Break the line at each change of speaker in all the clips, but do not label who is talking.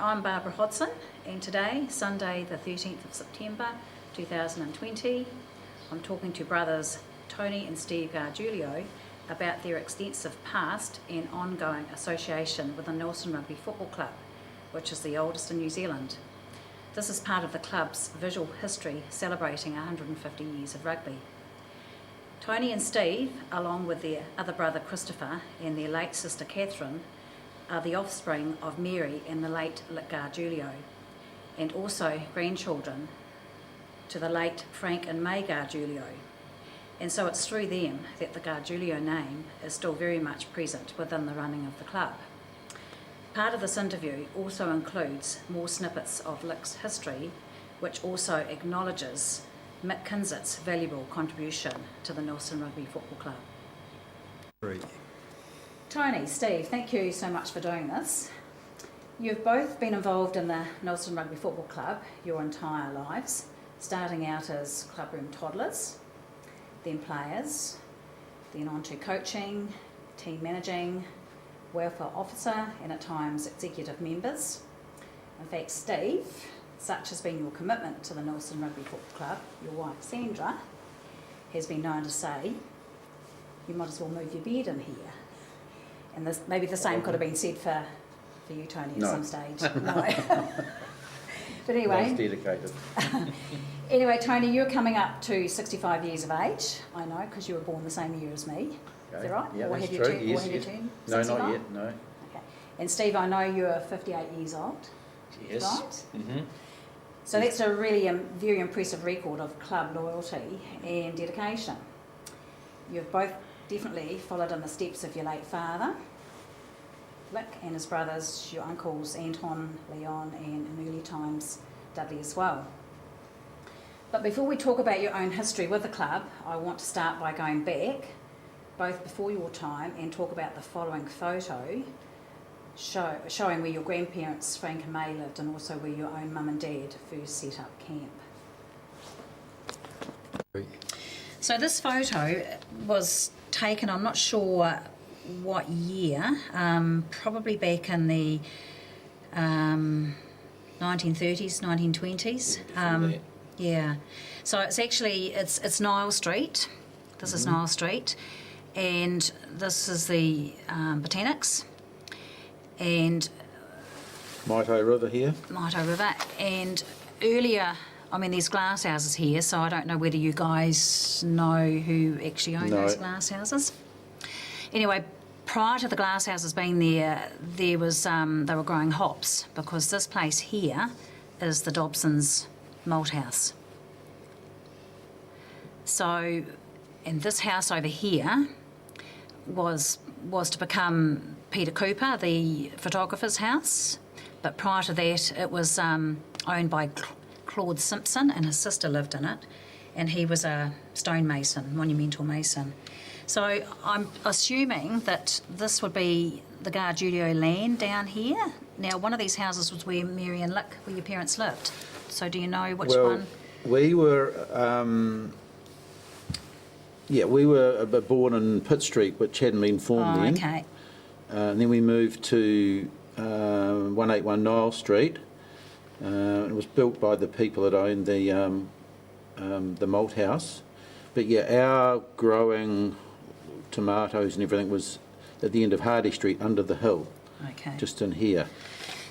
I'm Barbara Hodgson, and today, Sunday the 13th of September 2020, I'm talking to brothers Tony and Steve Gargiulo about their extensive past and ongoing association with the Nelson Rugby Football Club, which is the oldest in New Zealand. This is part of the club's visual history celebrating 150 years of rugby. Tony and Steve, along with their other brother Christopher and their late sister Catherine, are the offspring of Mary and the late Gargiulo, and also grandchildren to the late Frank and May Gargiulo. And so it's through them that the Gargiulo name is still very much present within the running of the club. Part of this interview also includes more snippets of Lick's history, which also acknowledges Mick Kinsett's valuable contribution to the Nelson Rugby Football Club.
Great.
Tony, Steve, thank you so much for doing this. You've both been involved in the Nelson Rugby Football Club your entire lives, starting out as clubroom toddlers, then players, then on to coaching, team managing, welfare officer, and at times executive members. In fact, Steve, such has been your commitment to the Nelson Rugby Football Club, your wife Sandra has been known to say, you might as well move your bed in here. And this, maybe the same could have been said for you, Tony, at some stage. No. But anyway.
That's dedicated.
Anyway, Tony, you're coming up to 65 years of age, I know, because you were born the same year as me.
Okay.
Is that right?
Yeah,
or
that's
have you
true.
turned,
Yes,
or have
yes.
you turned
No,
65?
not yet, no.
Okay. And Steve, I know you're 58 years old.
Yes.
Right?
Mm-hmm.
So that's a really very impressive record of club loyalty and dedication. You've both definitely followed in the steps of your late father, Lick, and his brothers, your uncles Anton, Leon, and in early times Dudley as well. But before we talk about your own history with the club, I want to start by going back, both before your time, and talk about the following photo showing where your grandparents Frank and May lived, and also where your own mum and dad first set up camp. So this photo was taken, I'm not sure what year, probably back in the 1930s, 1920s. Yeah. So it's actually, it's Nile Street. This is Nile Street. And this is the Botanics. And
Maito River here.
Maito River. And earlier, I mean, there's glass houses here, so I don't know whether you guys know who actually owned those glass houses. Anyway, prior to the glass houses being there was they were growing hops, because this place here is the Dobson's malt house. So, and this house over here was to become Peter Cooper, the photographer's house, but prior to that it was owned by Claude Simpson, and his sister lived in it, and he was a stonemason, monumental mason. So I'm assuming that this would be the Gargiulo land down here. Now, one of these houses was where Mary and Lick, where your parents lived. So do you know which one?
We were, we were born in Pitt Street, which hadn't been formed then.
Okay.
And then we moved to 181 Nile Street. It was built by the people that owned the malt house. But yeah, our growing tomatoes and everything was at the end of Hardy Street, under the hill, just in here.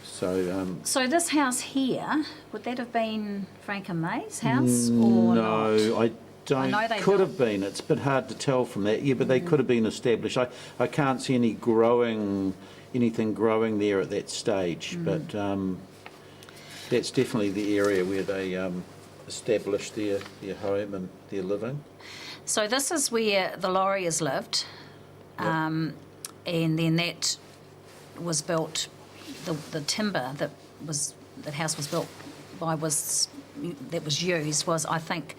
So
so this house here, would that have been Frank and May's house, or
no?
Not?
I don't.
I know they
could have been. It's a bit hard to tell from that. Yeah, but they could have been established. I can't see anything growing there at that stage. But that's definitely the area where they established their home and their living.
So this is where the Lauriers lived, and then that was built. The timber that house was built by that was used was, I think,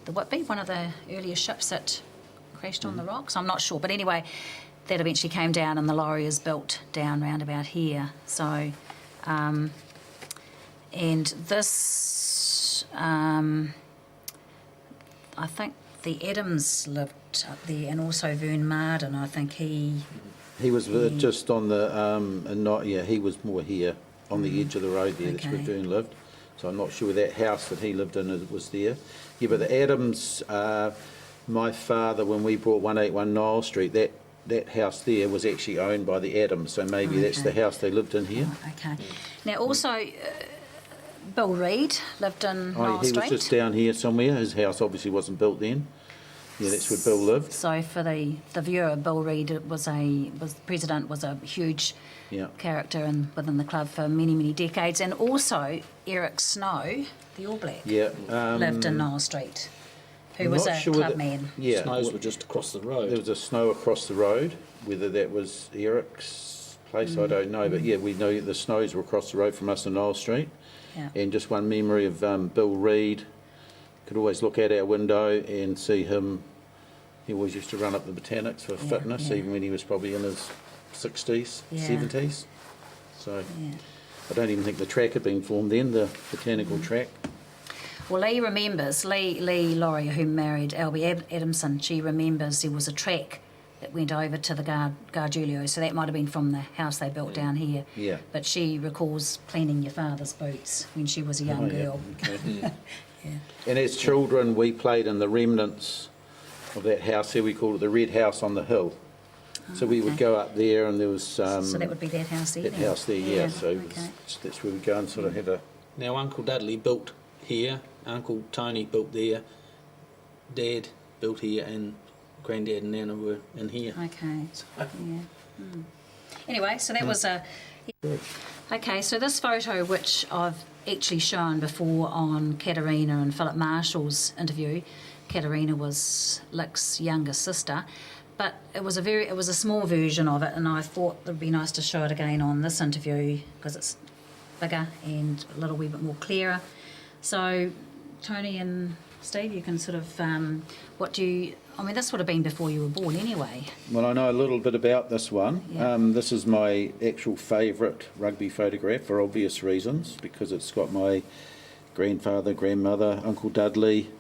the Whitby, one of the earlier ships that crashed on the rocks. I'm not sure, but anyway, that eventually came down, and the Lauriers built down round about here. So, and this, I think the Adams lived up there, and also Vern Marden. I think he
was just on the he was more here on the edge of the road there. That's where
Okay.
Vern lived. So I'm not sure that house that he lived in was there. Yeah, but the Adams, my father, when we bought 181 Niles Street, that house there was actually owned by the Adams, so maybe that's the
Okay.
house they lived in here.
Oh, okay. Now also, Bill Reid lived in
Oh,
Niles
he
Street.
was just down here somewhere. His house obviously wasn't built then. Yeah, that's where Bill lived.
So for the viewer, Bill Reid was president, was a huge
Yeah.
character within the club for many, many decades. And also Eric Snow, the All Black,
Yeah.
lived in Niles Street, who
I'm
was
not
a
sure
club
that-
man.
Yeah.
Snows were just across the road.
There was a Snow across the road. Whether that was Eric's place, I don't know. But yeah, we know the Snows were across the road from us in Niles Street.
Yeah.
And just one memory of Bill Reid. Could always look out our window and see him. He always used to run up the Botanics for fitness,
yeah.
even when he was probably in his 60s,
Yeah.
70s. So
Yeah.
I don't even think the track had been formed then, the botanical track.
Well, Lee remembers, Lee Laurie, who married Albie Adamson, she remembers there was a track that went over to the Gargiulo, so that might have been from the house they built down here.
Yeah.
But she recalls cleaning your father's boots when she was a young
Oh, yeah,
girl.
okay.
Yeah.
And as children, we played in the remnants of that house here. We called it the Red House on the Hill. So we would
okay.
go up there, and there was
So that would be that house there.
that
then?
house there, yeah. So
okay.
that's where we go and sort of have a.
Now, Uncle Dudley built here, Uncle Tony built there, Dad built here, and Granddad and Nana were in here.
Okay. Yeah. Anyway, so that was a. Okay, so this photo, which I've actually shown before on Katerina and Philip Marshall's interview, Katerina was Lick's younger sister, but it was a small version of it, and I thought it would be nice to show it again on this interview because it's bigger and a little wee bit more clearer. So, Tony and Steve, you can sort of this would have been before you were born anyway.
Well, I know a little bit about this one.
Yeah.
This is my actual favourite rugby photograph for obvious reasons, because it's got my grandfather, grandmother, Uncle Dudley,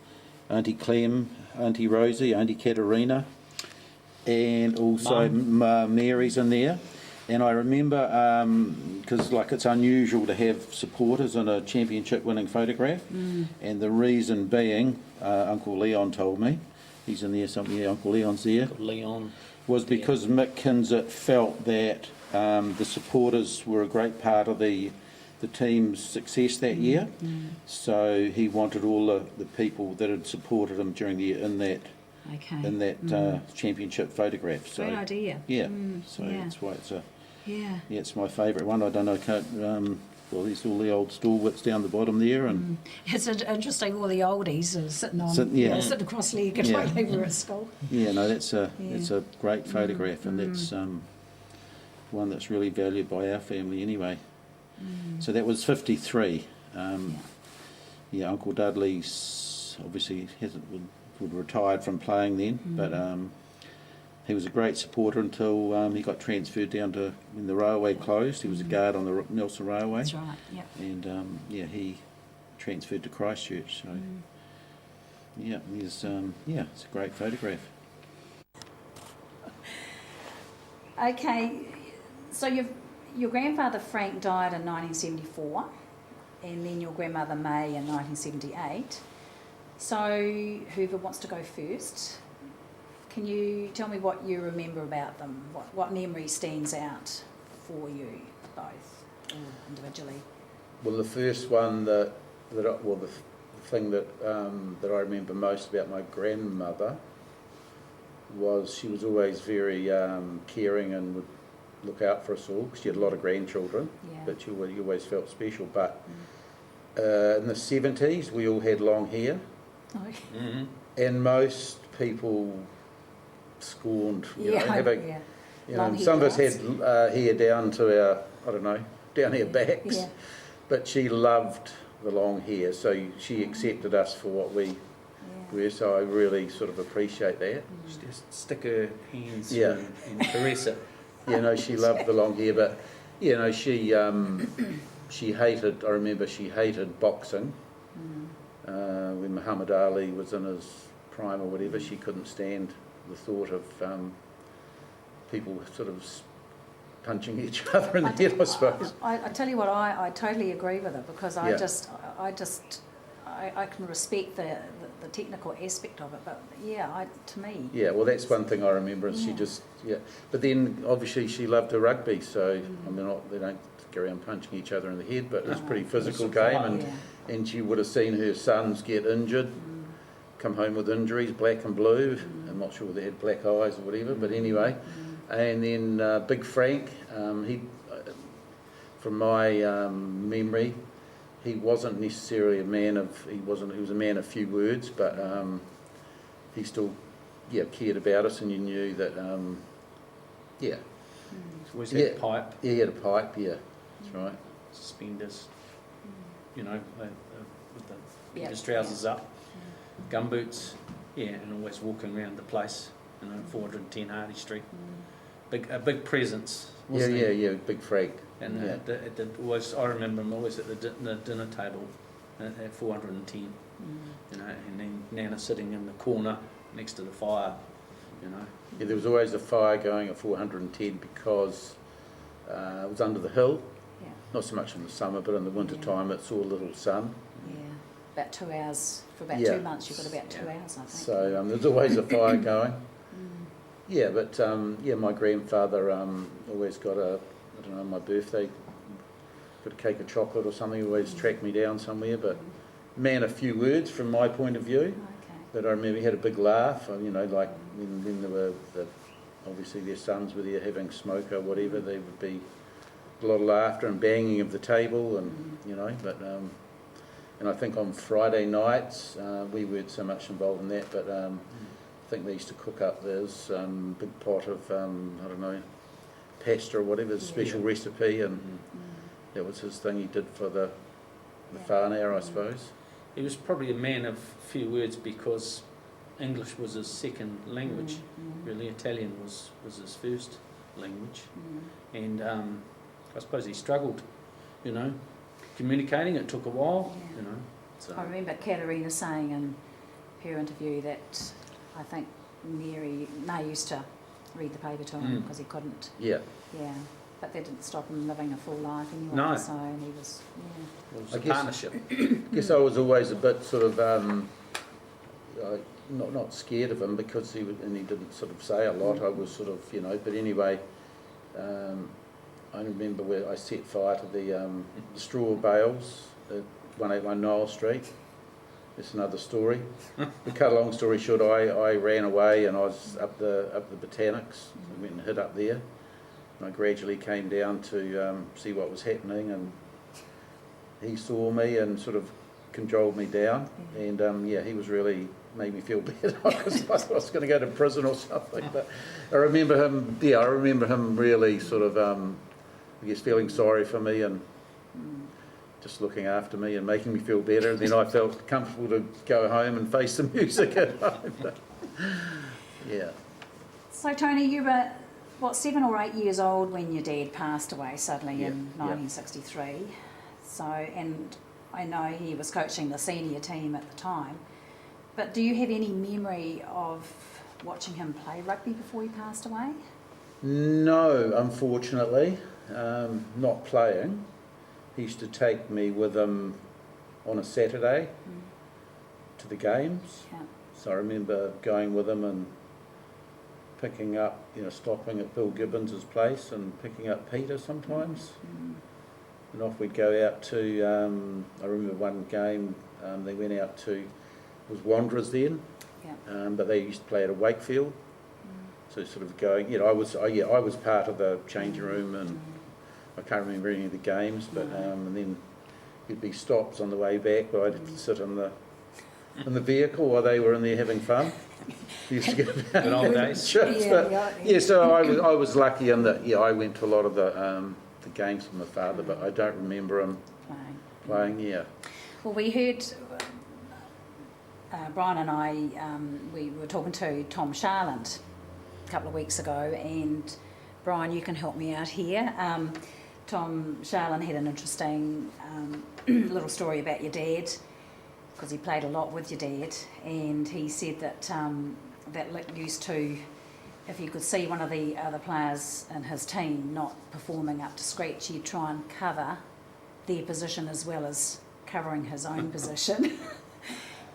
Auntie Clem, Auntie Rosie, Auntie Katerina, and also Mary's in there. And I remember, because it's unusual to have supporters in a championship winning photograph, and the reason being, Uncle Leon told me, he's in there somewhere, Uncle Leon's there,
Leon.
was because Mick Kinzit felt that the supporters were a great part of the team's success that year. So he wanted all the people that had supported him during the year in that championship photograph. So,
Great idea.
Yeah, so
yeah.
that's why
Yeah.
it's my favourite one. I don't know, well, there's all the old stalwarts down the bottom there, and
It's interesting, all the oldies are sitting on, sitting cross-legged
Yeah.
like they were at school.
yeah, no, it's a great photograph, and that's one that's really valued by our family anyway. So that was 53. Uncle Dudley's obviously would retired from playing then, but he was a great supporter until he got transferred down to when the railway closed. He was a guard on the Nelson Railway.
That's right, yep.
And he transferred to Christchurch. So it's a great photograph.
Okay, so your grandfather Frank died in 1974, and then your grandmother May in 1978. So whoever wants to go first, can you tell me what you remember about them? What memory stands out for you both, individually?
Well, the first one the thing that I remember most about my grandmother was she was always very caring and would look out for us all, because she had a lot of grandchildren, but you always felt special. But in the 70s, we all had long hair, and most people scorned, some of us had hair down to our, down our backs, but she loved the long hair, so she accepted us for what we were, so I really sort of appreciate that.
Just stick her hands
Yeah.
and caress it.
She loved the long hair, but she hated, I remember she hated boxing. When Muhammad Ali was in his prime or whatever, she couldn't stand the thought of people sort of punching each other in the head, I suppose.
I tell you what, I totally agree with it, because I
Yeah.
I can respect the technical aspect of it, but yeah, to me.
Yeah, well, that's one thing I remember, and she
Yeah.
just, yeah. But then, obviously, she loved her rugby, so, I mean, they don't go around punching each other in the head, but it's a pretty physical game, and,
Yeah.
and she would have seen her sons get injured, come home with injuries, black and blue. I'm not sure whether they had black eyes or whatever, but anyway. And then Big Frank, he, from my memory, he wasn't necessarily a man of, he was a man of few words, but he still, cared about us, and you knew that,
He's always had
Yeah.
a pipe,
he had a pipe, that's right.
suspenders, you know, with the
Yeah.
his trousers up, gumboots, and always walking around the place, 410 Hardy Street. A big presence, wasn't he?
Yeah, Big Frank.
And always, I remember him always at the dinner table at 410, and then Nana sitting in the corner next to the fire,
Yeah, there was always a fire going at 410 because it was under the hill,
Yeah.
not so much in the summer, but in the winter time it saw a little sun.
Yeah, about 2 hours, for about
Yeah.
2 months you've got about 2 hours, I think.
So there's always a fire going. Yeah, but my grandfather always got my birthday, got a cake of chocolate or something, always tracked me down somewhere, but man, a few words from my point of view.
Okay.
But I remember he had a big laugh, like when there were, obviously their sons were there having smoke or whatever, there would be a lot of laughter and banging of the table, and and I think on Friday nights, we weren't so much involved in that, but I think they used to cook up this big pot of, pasta or whatever, special recipe, and that was his thing he did for the whānau, I suppose.
He was probably a man of few words because English was his second language. Really, Italian was his first language, and I suppose he struggled, communicating. It took a while,
Yeah.
So.
I remember Katerina saying in her interview that I think May used to read the paper to him because he couldn't.
Yeah.
Yeah, but that didn't stop him living a full life anyway.
No.
So he was,
It was
I
a
guess-
partnership.
I guess I was always a bit sort of not scared of him because he didn't sort of say a lot. I was sort of but anyway, I remember where I set fire to the straw bales at 181 Niall Street. It's another story. To cut a long story short, I ran away and I was up the Botanics. I went and hid up there. And I gradually came down to see what was happening, and he saw me and sort of cajoled me down. And he was really made me feel better because I thought I was going to go to prison or something. But I remember him really sort of, I guess, feeling sorry for me and just looking after me and making me feel better. And then I felt comfortable to go home and face the music at home. But, yeah.
So Tony, you were, 7 or 8 years old when your dad passed away suddenly in 1963. So, and I know he was coaching the senior team at the time. But do you have any memory of watching him play rugby before he passed away?
No, unfortunately, not playing. He used to take me with him on a Saturday to the games.
Yeah.
So I remember going with him and picking up, stopping at Bill Gibbons's place and picking up Peter sometimes. And off we'd go out to, I remember one game they went out to, it was Wanderers then, but they used to play at a Wakefield. So sort of going, I was part of the changing room, and I can't remember any of the games, but and then there'd be stops on the way back where I'd sit in the vehicle while they were in there having fun. Used to get
Good old days.
trips, so I was lucky in that I went to a lot of the games with my father, but I don't remember him playing. Yeah.
Well, we heard Brian and I. We were talking to Tom Sharland a couple of weeks ago, and Brian, you can help me out here. Tom Sharland had an interesting little story about your dad, because he played a lot with your dad, and he said that that Lick used to if you could see one of the other players in his team not performing up to scratch, he'd try and cover their position as well as covering his own position.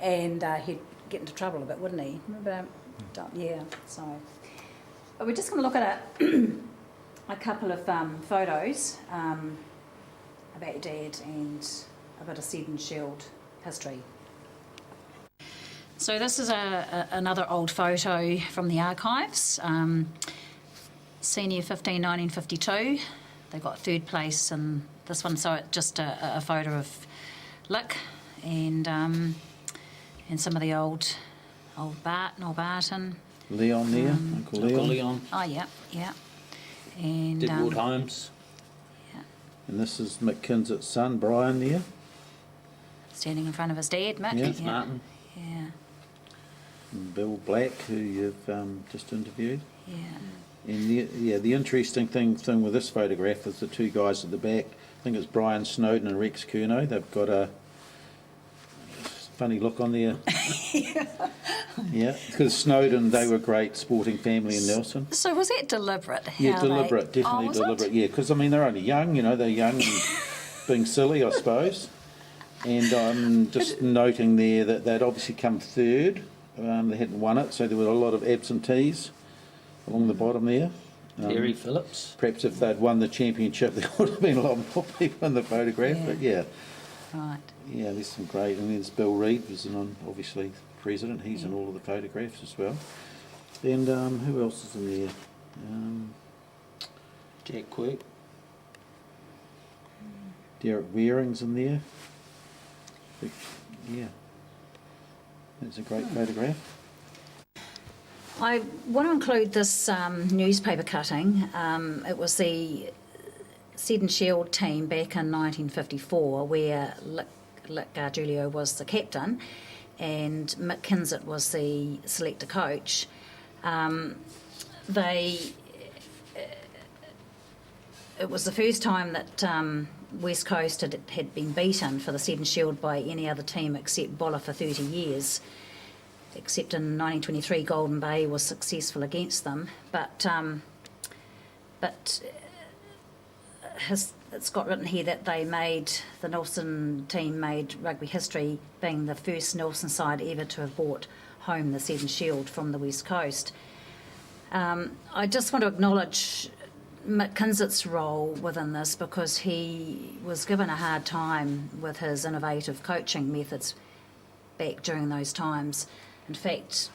And he'd get into trouble a bit, wouldn't he? Remember? Yeah, so. But we're just going to look at a couple of photos about your dad and a bit of Seed and Shield history. So this is another old photo from the archives. Senior 15, 1952. They got third place in this one, so it's just a photo of Lick and some of the old Barton.
Leon there, Uncle Leon.
Oh, yeah. And
Deadwood Holmes.
yeah,
And this is Mick Kinsett's son, Brian, there.
standing in front of his dad, Mick.
Yeah.
Keith Martin.
Yeah,
And Bill Black, who you've just interviewed.
yeah.
And the interesting thing with this photograph is the two guys at the back. I think it's Brian Snowden and Rex Curnow. They've got a funny look on there. Yeah, because Snowden, they were a great sporting family in Nelson.
So was that deliberate?
Yeah,
how
deliberate,
they...
definitely
was
deliberate.
It?
Yeah, because I mean they're only young, they're young and being silly, I suppose. And I'm just noting there that they'd obviously come third. They hadn't won it, so there were a lot of absentees along the bottom there.
Terry Phillips.
Perhaps if they'd won the championship, there would have been a lot more people in the photograph.
Yeah.
But yeah,
Right.
yeah, there's some great. And there's Bill Reid, who's obviously president. He's in all of the photographs as well. And who else is in there?
Jack Quirk.
Derek Waring's in there. Yeah, that's a great photograph.
I want to include this newspaper cutting. It was the Seed and Shield team back in 1954 where Lick Gargiulo was the captain and Mick Kinsett was the selector coach. It was the first time that West Coast had been beaten for the Seed and Shield by any other team except Bolla for 30 years. Except in 1923, Golden Bay was successful against them. But it's got written here that the Nelson team made rugby history, being the first Nelson side ever to have brought home the Seed and Shield from the West Coast. I just want to acknowledge Mick Kinsett's role within this because he was given a hard time with his innovative coaching methods back during those times. In fact,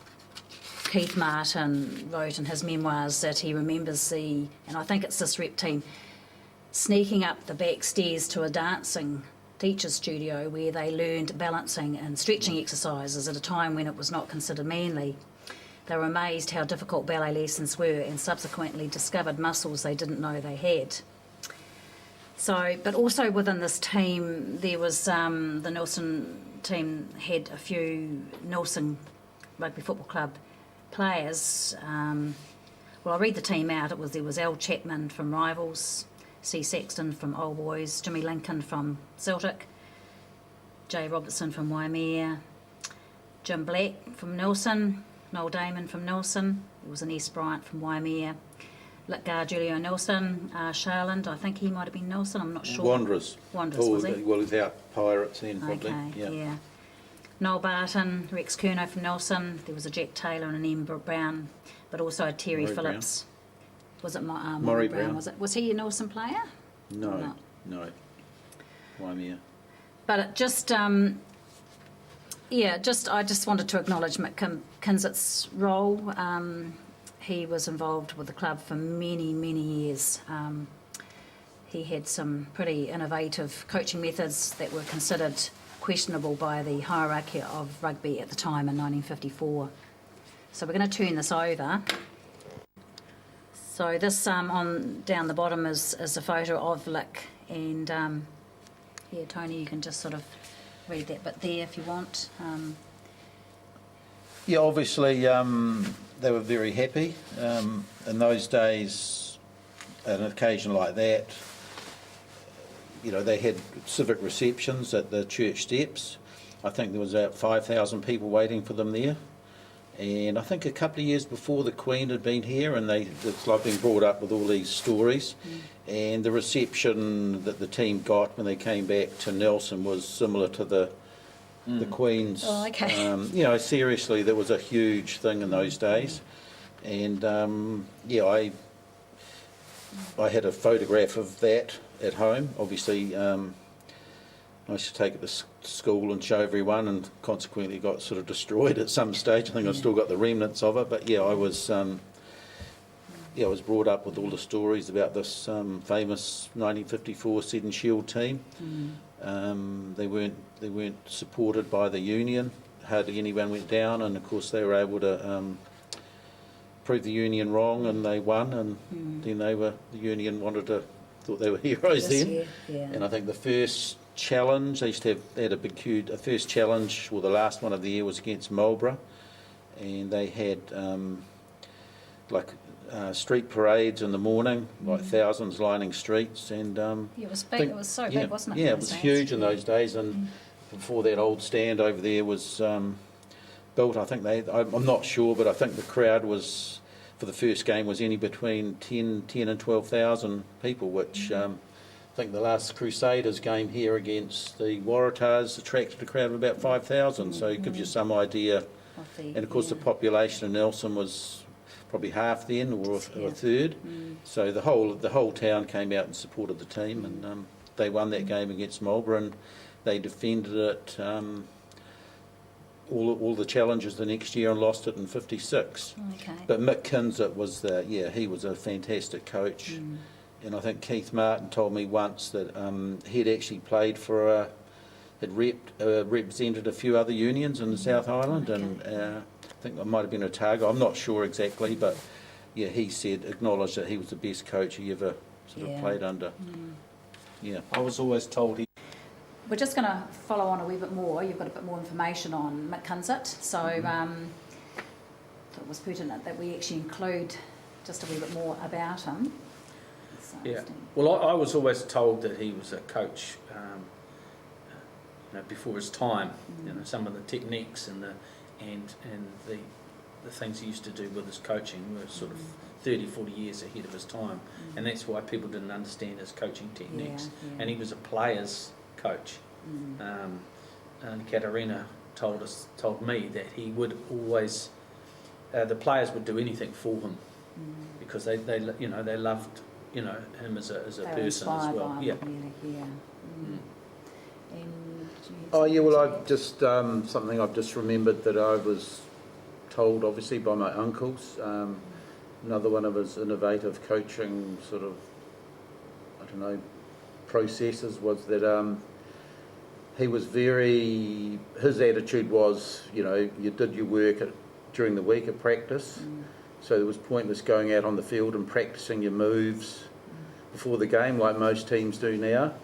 Keith Martin wrote in his memoirs that he remembers and I think it's this rep team, sneaking up the back stairs to a dancing teacher's studio where they learned balancing and stretching exercises at a time when it was not considered manly. They were amazed how difficult ballet lessons were and subsequently discovered muscles they didn't know they had. So, but also within this team, there was the Nelson team had a few Nelson Rugby Football Club players. Well, I'll read the team out. There was Al Chapman from Rivals, C. Saxton from Old Boys, Jimmy Lincoln from Celtic, Jay Robertson from Waimea, Jim Black from Nelson, Noel Damon from Nelson, there was an S. Bryant from Waimea, Lick Gargiulo Nelson, Charland, I think he might have been Nelson, I'm not sure.
Wanderers.
Was he?
Well, without Pirates then, probably.
Okay, yeah. Noel Barton, Rex Curnow from Nelson, there was a Jack Taylor and an M. Brown, but also a Terry
Maury
Phillips. Was it
Maury Brown?
Was he a Nelson player?
No. Waimea.
But it just, I just wanted to acknowledge Mick Kinsett's role. He was involved with the club for many, many years. He had some pretty innovative coaching methods that were considered questionable by the hierarchy of rugby at the time in 1954. So we're going to turn this over. So this on down the bottom is a photo of Lick, and yeah, Tony, you can just sort of read that bit there if you want.
Yeah, obviously they were very happy. In those days, at an occasion like that, they had civic receptions at the church steps. I think there was about 5,000 people waiting for them there. And I think a couple of years before the Queen had been here, and it's like being brought up with all these stories. And the reception that the team got when they came back to Nelson was similar to the Queen's.
Oh, okay.
You know, seriously, that was a huge thing in those days. And yeah, I had a photograph of that at home. Obviously, I used to take it to school and show everyone, and consequently got sort of destroyed at some stage. I think I've still got the remnants of it, but yeah, I was brought up with all the stories about this famous 1954 Seddon Shield team. They weren't supported by the union. Hardly anyone went down, and of course they were able to prove the union wrong, and they won. And then the union thought they were heroes then. And I think the first challenge they had a first challenge, well, the last one of the year was against Marlborough, and they had street parades in the morning, like thousands lining streets, and
It was big. It was so big, wasn't it?
yeah,
in
it
those
was
days?
huge in those days. And before that old stand over there was built, I think I'm not sure, but I think the crowd was, for the first game, was any between 10 and 12,000 people, which I think the last Crusaders game here against the Waratahs attracted a crowd of about 5,000, so it gives you some idea. And of course the population in Nelson was probably half then, or a third. So the whole town came out and supported the team, and they won that game against Marlborough, and they defended it all the challenges the next year and lost it in 56.
Okay.
But Mick Kinzett was he was a fantastic coach. And I think Keith Martin told me once that he'd actually played represented a few other unions in the South Island, and I think it might have been Otago, I'm not sure exactly, but yeah, he acknowledged that he was the best coach he ever sort of played under. Yeah.
I was always told he.
We're just going to follow on a wee bit more. You've got a bit more information on Mick Kinzett, so it was pertinent that we actually include just a wee bit more about him. So,
Yeah. Well, I was always told that he was a coach, before his time. Some of the techniques and the things he used to do with his coaching were sort of 30, 40 years ahead of his time, and that's why people didn't understand his coaching techniques. And he was a player's coach. And Katarina told me that he would always, the players would do anything for him because they loved him as a person as well. Yeah.
Oh yeah, well I've just something I've just remembered that I was told, obviously, by my uncles. Another one of his innovative coaching sort of, processes was that his attitude was, you did your work during the week at practice, so there was pointless going out on the field and practicing your moves before the game like most teams do now.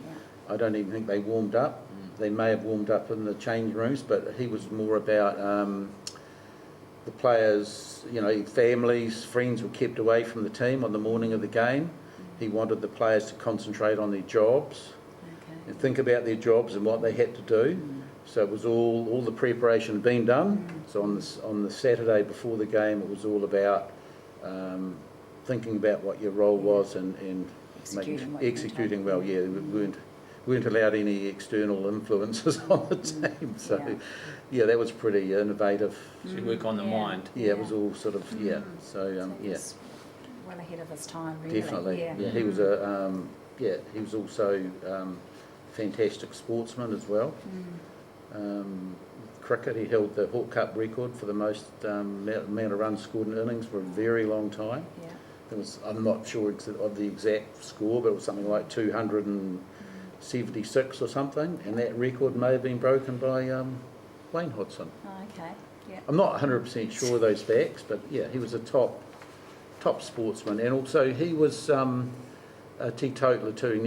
I don't even think they warmed up. They may have warmed up in the change rooms, but he was more about the players, families, friends were kept away from the team on the morning of the game. He wanted the players to concentrate on their jobs and think about their jobs and what they had to do. So it was all the preparation had been done. So on the Saturday before the game, it was all about thinking about what your role was and executing well. Yeah, we weren't allowed any external influences on the team. So yeah, that was pretty innovative.
So you work on the mind.
Yeah, it was all sort of So
he was well ahead of his time, really.
Definitely. Yeah, he was he was also fantastic sportsman as well. Cricket, he held the Hawke Cup record for the most amount of runs scored in innings for a very long time. I'm not sure of the exact score, but it was something like 276 or something, and that record may have been broken by Wayne Hodgson. I'm not 100% sure of those facts, but yeah, he was a top sportsman, and also he was a teetotaler too.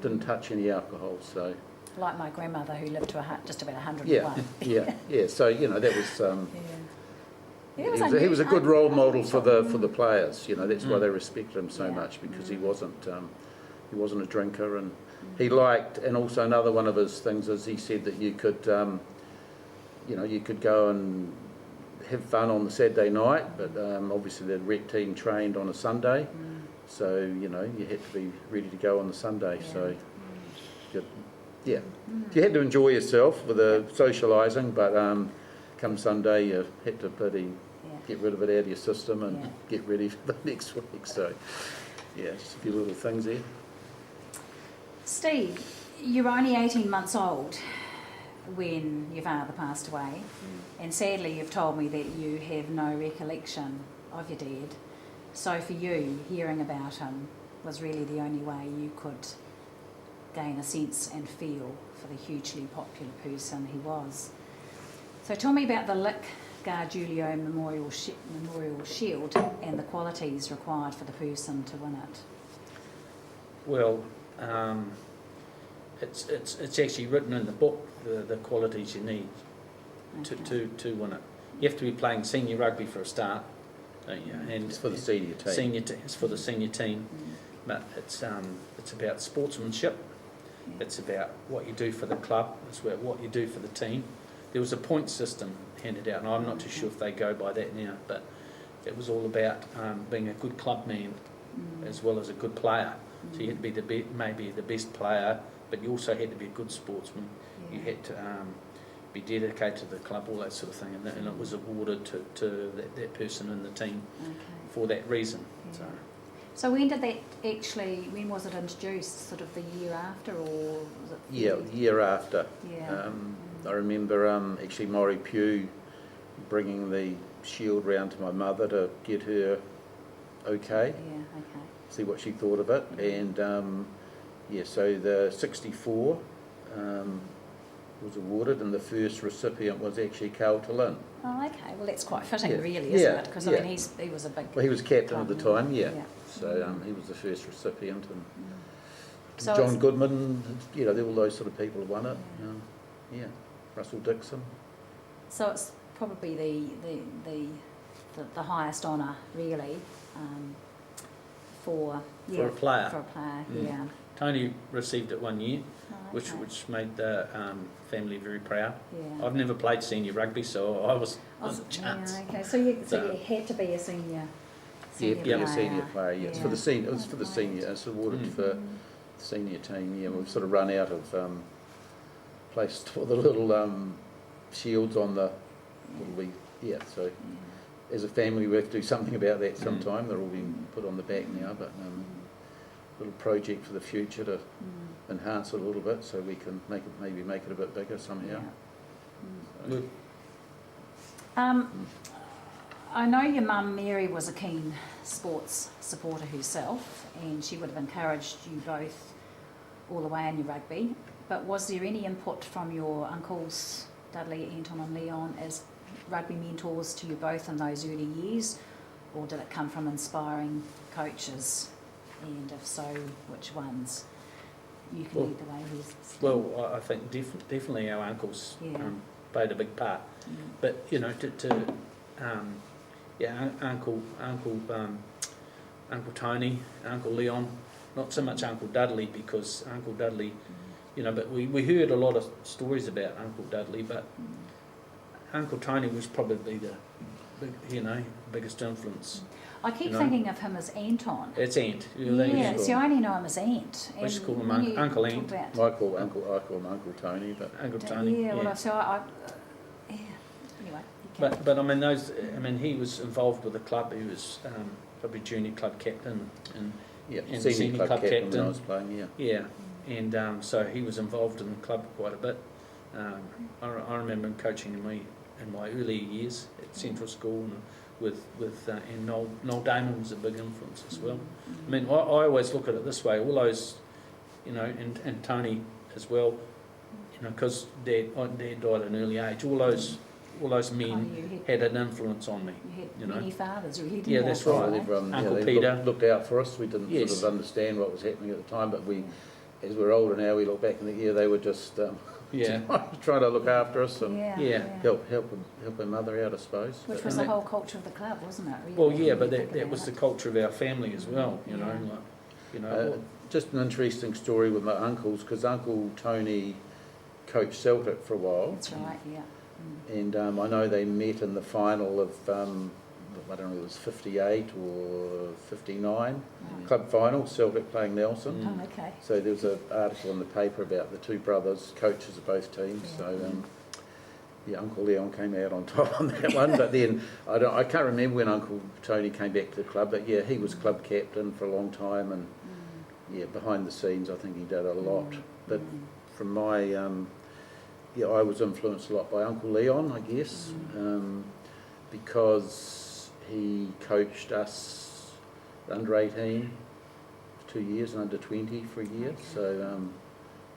Didn't touch any alcohol, so.
Like my grandmother, who lived to just about 101.
Yeah. So that was. He was a good role model for the players. That's why they respected him so much, because he wasn't a drinker, and he liked. And also another one of his things is he said that you could, you could go and have fun on the Saturday night, but obviously the rec team trained on a Sunday, so you had to be ready to go on the Sunday.
Yeah.
So you had to enjoy yourself with the socialising, but come Sunday you had to get rid of it out of your system and get ready for the next week. So just a few little things there.
Steve, you were only 18 months old when your father passed away, and sadly you've told me that you have no recollection of your dad. So for you, hearing about him was really the only way you could gain a sense and feel for the hugely popular person he was. So tell me about the Gargiulo Memorial Shield and the qualities required for the person to win it.
Well, it's actually written in the book, the qualities you need to win it. You have to be playing senior rugby for a start, don't you? And
It's for the senior team.
It's for the senior team, but it's about sportsmanship. It's about what you do for the club. It's about what you do for the team. There was a point system handed out, and I'm not too sure if they go by that now, but it was all about being a good club man as well as a good player. So you had to be maybe the best player, but you also had to be a good sportsman. You had to be dedicated to the club, all that sort of thing, and it was awarded to that person in the team for that reason.
So when was it introduced? Sort of the year after, or was it?
The year after.
Yeah.
I remember actually Maury Pugh bringing the shield round to my mother to get her okay.
Yeah, okay.
See what she thought of it, and so the 64 was awarded, and the first recipient was actually Carlton Lynn.
Oh, okay. Well, that's quite fitting, really, isn't it? Because I mean, he was a big.
Well, he was captain at the time,
yeah.
So he was the first recipient, and
So
John Goodman, there were all those sort of people who won it. Russell Dixon.
So it's probably the highest honour, really, for
a player.
For a player, yeah.
Tony received it one year,
Oh, okay.
which made the family very proud.
Yeah.
I've never played senior rugby, so I was a chance.
Yeah, okay. So you had to be a senior.
A senior player. Yeah, it's for the senior. It was for the
Right.
senior. It's awarded for the senior team. Yeah, we've sort of run out of place for the little shields on the. So as a family, we have to do something about that sometime. They're all being put on the back now, but little project for the future to enhance it a little bit, so we can make it a bit bigger somehow.
Yeah.
Good.
I know your mum Mary was a keen sports supporter herself, and she would have encouraged you both all the way in your rugby. But was there any input from your uncles, Dudley, Anton and Leon, as rugby mentors to you both in those early years, or did it come from inspiring coaches? And if so, which ones? You can lead the way here.
Well, I think definitely our uncles played a big part. But Uncle Tony, Uncle Leon, not so much Uncle Dudley, because Uncle Dudley, but we heard a lot of stories about Uncle Dudley, but Uncle Tony was probably the biggest influence.
I keep thinking of him as Anton.
It's Ant.
Yeah, see, I only know him as Ant.
We just call him Uncle Ant.
I call him Uncle Tony, but
Uncle Tony.
Yeah, well, so anyway.
But I mean, he was involved with the club. He was probably junior club captain and
senior club captain when I was playing.
Yeah, and so he was involved in the club quite a bit. I remember him coaching in my early years at Central School, and and Noel Damon was a big influence as well. I mean, I always look at it this way: all those, and Tony as well, because Dad died at an early age. All those men had an influence on me.
You had many fathers, really, didn't
Yeah,
you?
that's right. Uncle
they
Peter
looked out for us. We didn't sort of understand what was happening at the time, but as we're older now, we look back in the year, they were just trying to look after us and help our mother out, I suppose.
Which was the whole culture of the club, wasn't it? Really?
Well, yeah, but that was the culture of our family as well.
Just an interesting story with my uncles, because Uncle Tony coached Celtic for a while.
That's right, yeah.
And I know they met in the final of, I don't know, it was 58 or 59, club final, Celtic playing Nelson.
Oh, okay.
So there was an article in the paper about the two brothers, coaches of both teams.
Yeah.
So yeah, Uncle Leon came out on top on that one. But then I can't remember when Uncle Tony came back to the club. But yeah, he was club captain for a long time, and yeah, behind the scenes, I think he did a lot. But from my yeah, I was influenced a lot by Uncle Leon, I guess, because he coached us under 18 for 2 years and under 20 for a year. So,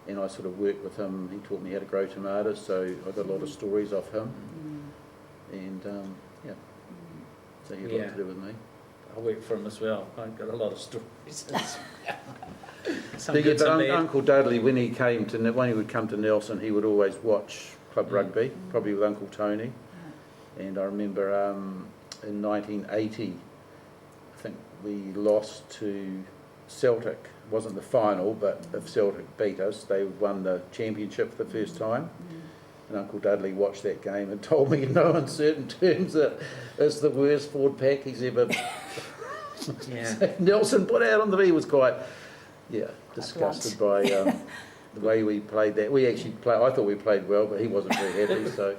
and I sort of worked with him. He taught me how to grow tomatoes, so I got a lot of stories off him. And yeah, so he had a lot to do with me.
I work for him as well. I've got a lot of stories. Some
Yeah,
good,
but
some bad.
Uncle Dudley, when he would come to Nelson, he would always watch club rugby, probably with Uncle Tony. And I remember in 1980, I think we lost to Celtic. It wasn't the final, but if Celtic beat us, they won the championship for the first time. And Uncle Dudley watched that game and told me in no uncertain terms that it's the worst forward pack he's ever.
Yeah.
Nelson put out on the V was quite, disgusted by the way we played that. We actually played. I thought we played well, but he wasn't very happy. So,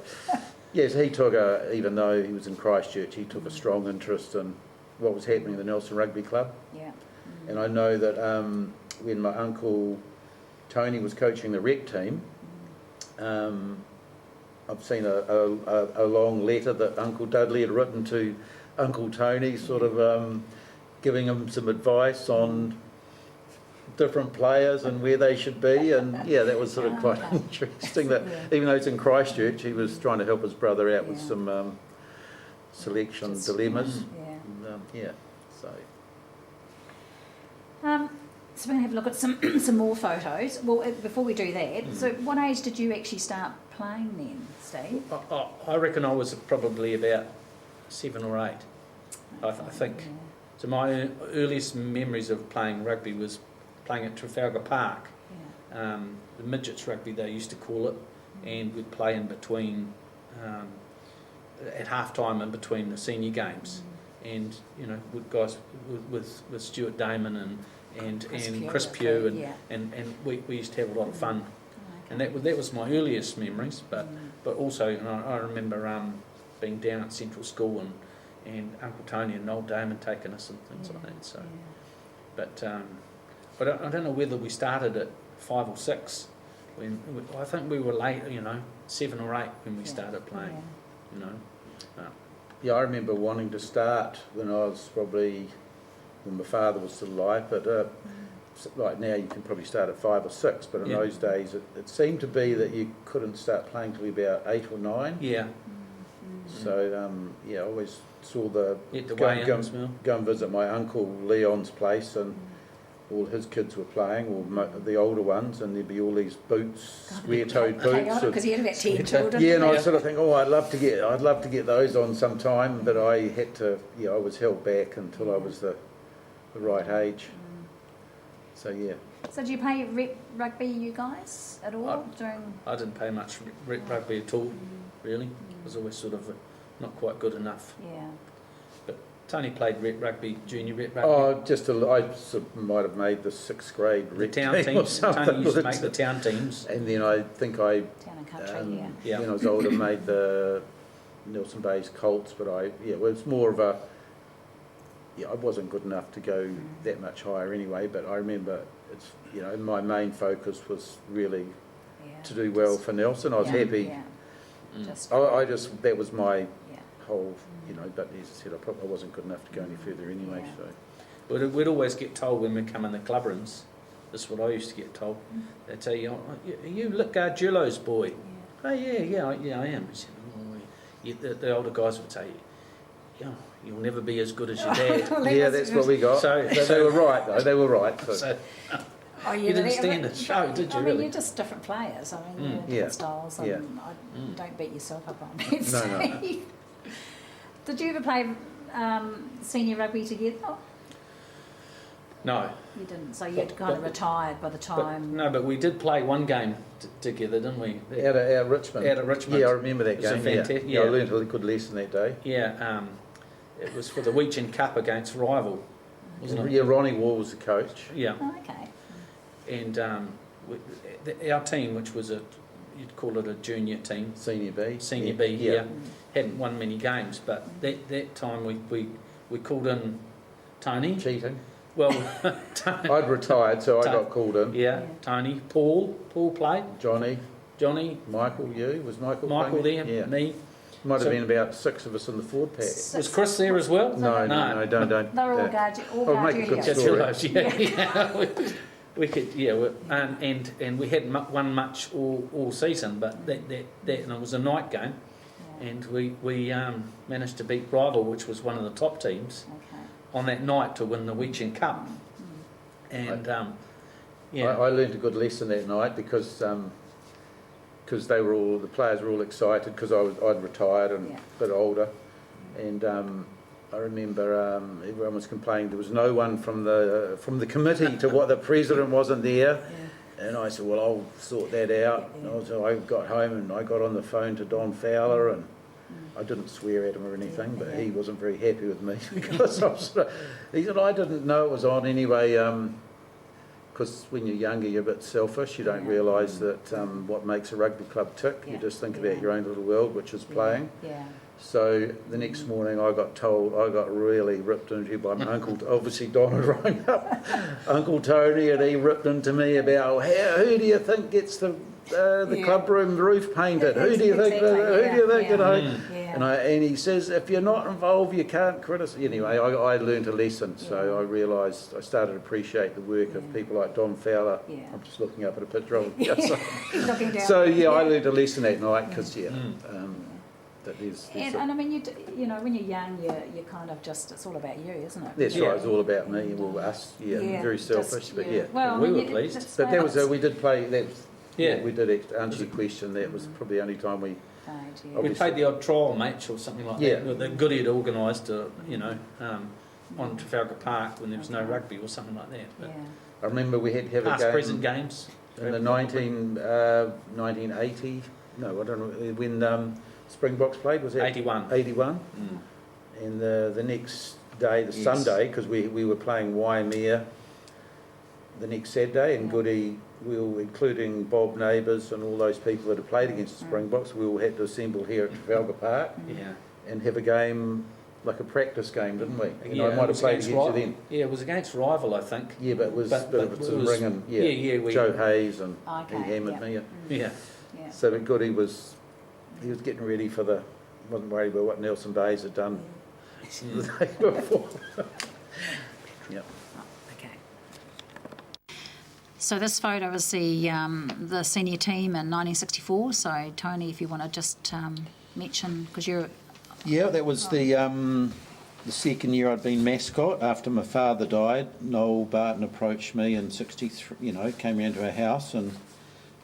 yes, he took even though he was in Christchurch, he took a strong interest in what was happening in the Nelson Rugby Club.
Yeah.
And I know that when my uncle Tony was coaching the rec team, I've seen a long letter that Uncle Dudley had written to Uncle Tony, sort of giving him some advice on different players and where they should be. And yeah, that was sort of quite interesting that even though it's in Christchurch, he was trying to help his brother out with some selection dilemmas.
Yeah.
So.
So we're going to have a look at some more photos. Well, before we do that, so what age did you actually start playing then, Steve?
I reckon I was probably about 7 or 8. I think. So my earliest memories of playing rugby was playing at Trafalgar Park. The midgets rugby they used to call it, and we'd play in between at half time in between the senior games, and you know with guys with Stuart Damon and Chris Pugh and we used to have a lot of fun, and that was my earliest memories. But also you know, I remember being down at Central School and Uncle Tony and Noel Damon taking us and things like that. So, but I don't know whether we started at 5 or 6. I think we were late, you know, 7 or 8 when we started playing. You know.
Yeah, I remember wanting to start when I was probably when my father was still alive, but like now you can probably start at 5 or 6, but in those days it seemed to be that you couldn't start playing till about 8 or 9.
Yeah.
So I always saw go and visit my uncle Leon's place, and all his kids were playing, or the older ones, and there'd be all these boots, square-toed boots.
Because he had about 10 children.
Yeah, and I sort of think, I'd love to get those on sometime, but I had to. I was held back until I was the right age. So yeah.
So did you play rep rugby, you guys, at all during?
I didn't play much rep rugby at all, really. It was always sort of not quite good enough.
Yeah.
But Tony played rep rugby, junior rep rugby.
Oh, I sort of might have made the 6th grade rep
town
team or
teams.
something.
Tony used to make the town teams.
And then I think I,
Town and country,
when I was older, made the Nelson Bay's Colts, but it was more of a, I wasn't good enough to go that much higher anyway, but I remember my main focus was really to do well for Nelson. I was happy. I just, that was my whole, but as I said, I wasn't good enough to go any further anyway, so.
We'd always get told when we come in the club rooms, this is what I used to get told, they'd say, you look Gargiulo's boy. Oh yeah, I am. I said, the older guys would say, you'll never be as good as your dad.
That's what we got. So they were right, though. They were right.
So, you didn't stand a show, did you?
I mean,
really?
you're just different players. I mean, different styles. And don't beat yourself up on that.
No.
Did you ever play senior rugby together?
No.
You didn't. So
But-
you'd kind of
but-
retired by the
But,
time.
no, but we did play one game together, didn't we?
Out of Richmond.
Out of Richmond.
Yeah, I remember that
It was a
game.
fantastic-
Yeah, I
yeah.
learned a good lesson that day.
Yeah, it was for the Weechin Cup against Rival, wasn't it?
Yeah, Ronnie Wall was the coach.
Yeah,
Oh, okay.
and our team, which was you'd call it a junior team,
Senior B.
Senior B, yeah, hadn't won many games, but that time we called in Tony.
Cheating.
Well, Tony,
I'd retired, so I got called in.
yeah, Tony, Paul played,
Johnny,
Johnny,
Michael, was Michael
Michael
playing?
there,
Yeah.
me.
Might have
So-
been about 6 of us in the forward pack.
Was Chris there as well?
No, don't.
They're all
I'll make a good
Gargiulo.
story.
Yeah. We could, yeah, and we hadn't won much all season, but that and it was a night game, and we managed to beat Rival, which was one of the top teams,
Okay.
on that night to win the Weechin Cup, and yeah,
I learned a good lesson that night because the players were all excited because I'd retired and a bit older, and I remember everyone was complaining there was no one from the committee to what the president wasn't there, and I said, well, I'll sort that out. And so I got home and I got on the phone to Don Fowler, and I didn't swear at him or anything, but he wasn't very happy with me because he said I didn't know it was on anyway. Because when you're younger, you're a bit selfish. You don't realise that what makes a rugby club tick. You just think about your own little world, which is playing.
Yeah.
So the next morning, I got really ripped into by my uncle. Obviously, Don had rung up Uncle Tony, and he ripped into me about who do you think gets the club room roof painted? Who do you think?
Exactly,
Who do you think?
yeah.
You know.
Yeah.
And he says, if you're not involved, you can't criticise. Anyway, I learned a lesson, so I realised I started to appreciate the work of people like Don Fowler.
Yeah.
I'm just looking up at a picture of him.
Looking down.
So I learned a lesson that night because that there's
And I mean, you know, when you're young, you're kind of just, it's all about you, isn't it?
that's right. It's all about me. Well, us. Yeah, very selfish,
just,
but yeah.
Well,
We
I mean,
were pleased.
that's
But that was
nice.
we did play. That was,
Yeah.
we did answer your question. That was probably the only time we.
Right, yeah.
we
obviously-
played the odd trial match or something like
Yeah.
that. That Goody had organised, on Trafalgar Park when there was no rugby or something like that. But
Yeah.
I remember we had to have
past
a game
present games.
in the 1980. No, I don't know when Springboks played. Was that
81.
81.
Mm.
And the next day, the
Yes.
Sunday, because we were playing Waimea the next Saturday, and
Yeah.
Goody, including Bob Neighbours and all those people that had played against the Springboks, we all had to assemble here at Trafalgar Park
Yeah.
and have a game, like a practice game, didn't we? And
Yeah,
I
it
might have
was
played
against
against you
Rival.
then.
Yeah, it was against Rival, I think.
Yeah, but it was
But-
a bit
but
of
it
some
was-
ringing. Yeah,
we-
Joe Hayes and
Okay,
he hammered
yeah.
me.
Yeah.
Yeah.
So but Goody was getting ready for wasn't worried about what Nelson Bays had done the day before. Yep.
Okay. So this photo is the senior team in 1964. So Tony, if you want to just mention, because you're
Yeah, that was the second year I'd been mascot after my father died. Noel Barton approached me in '63. Came round to our house, and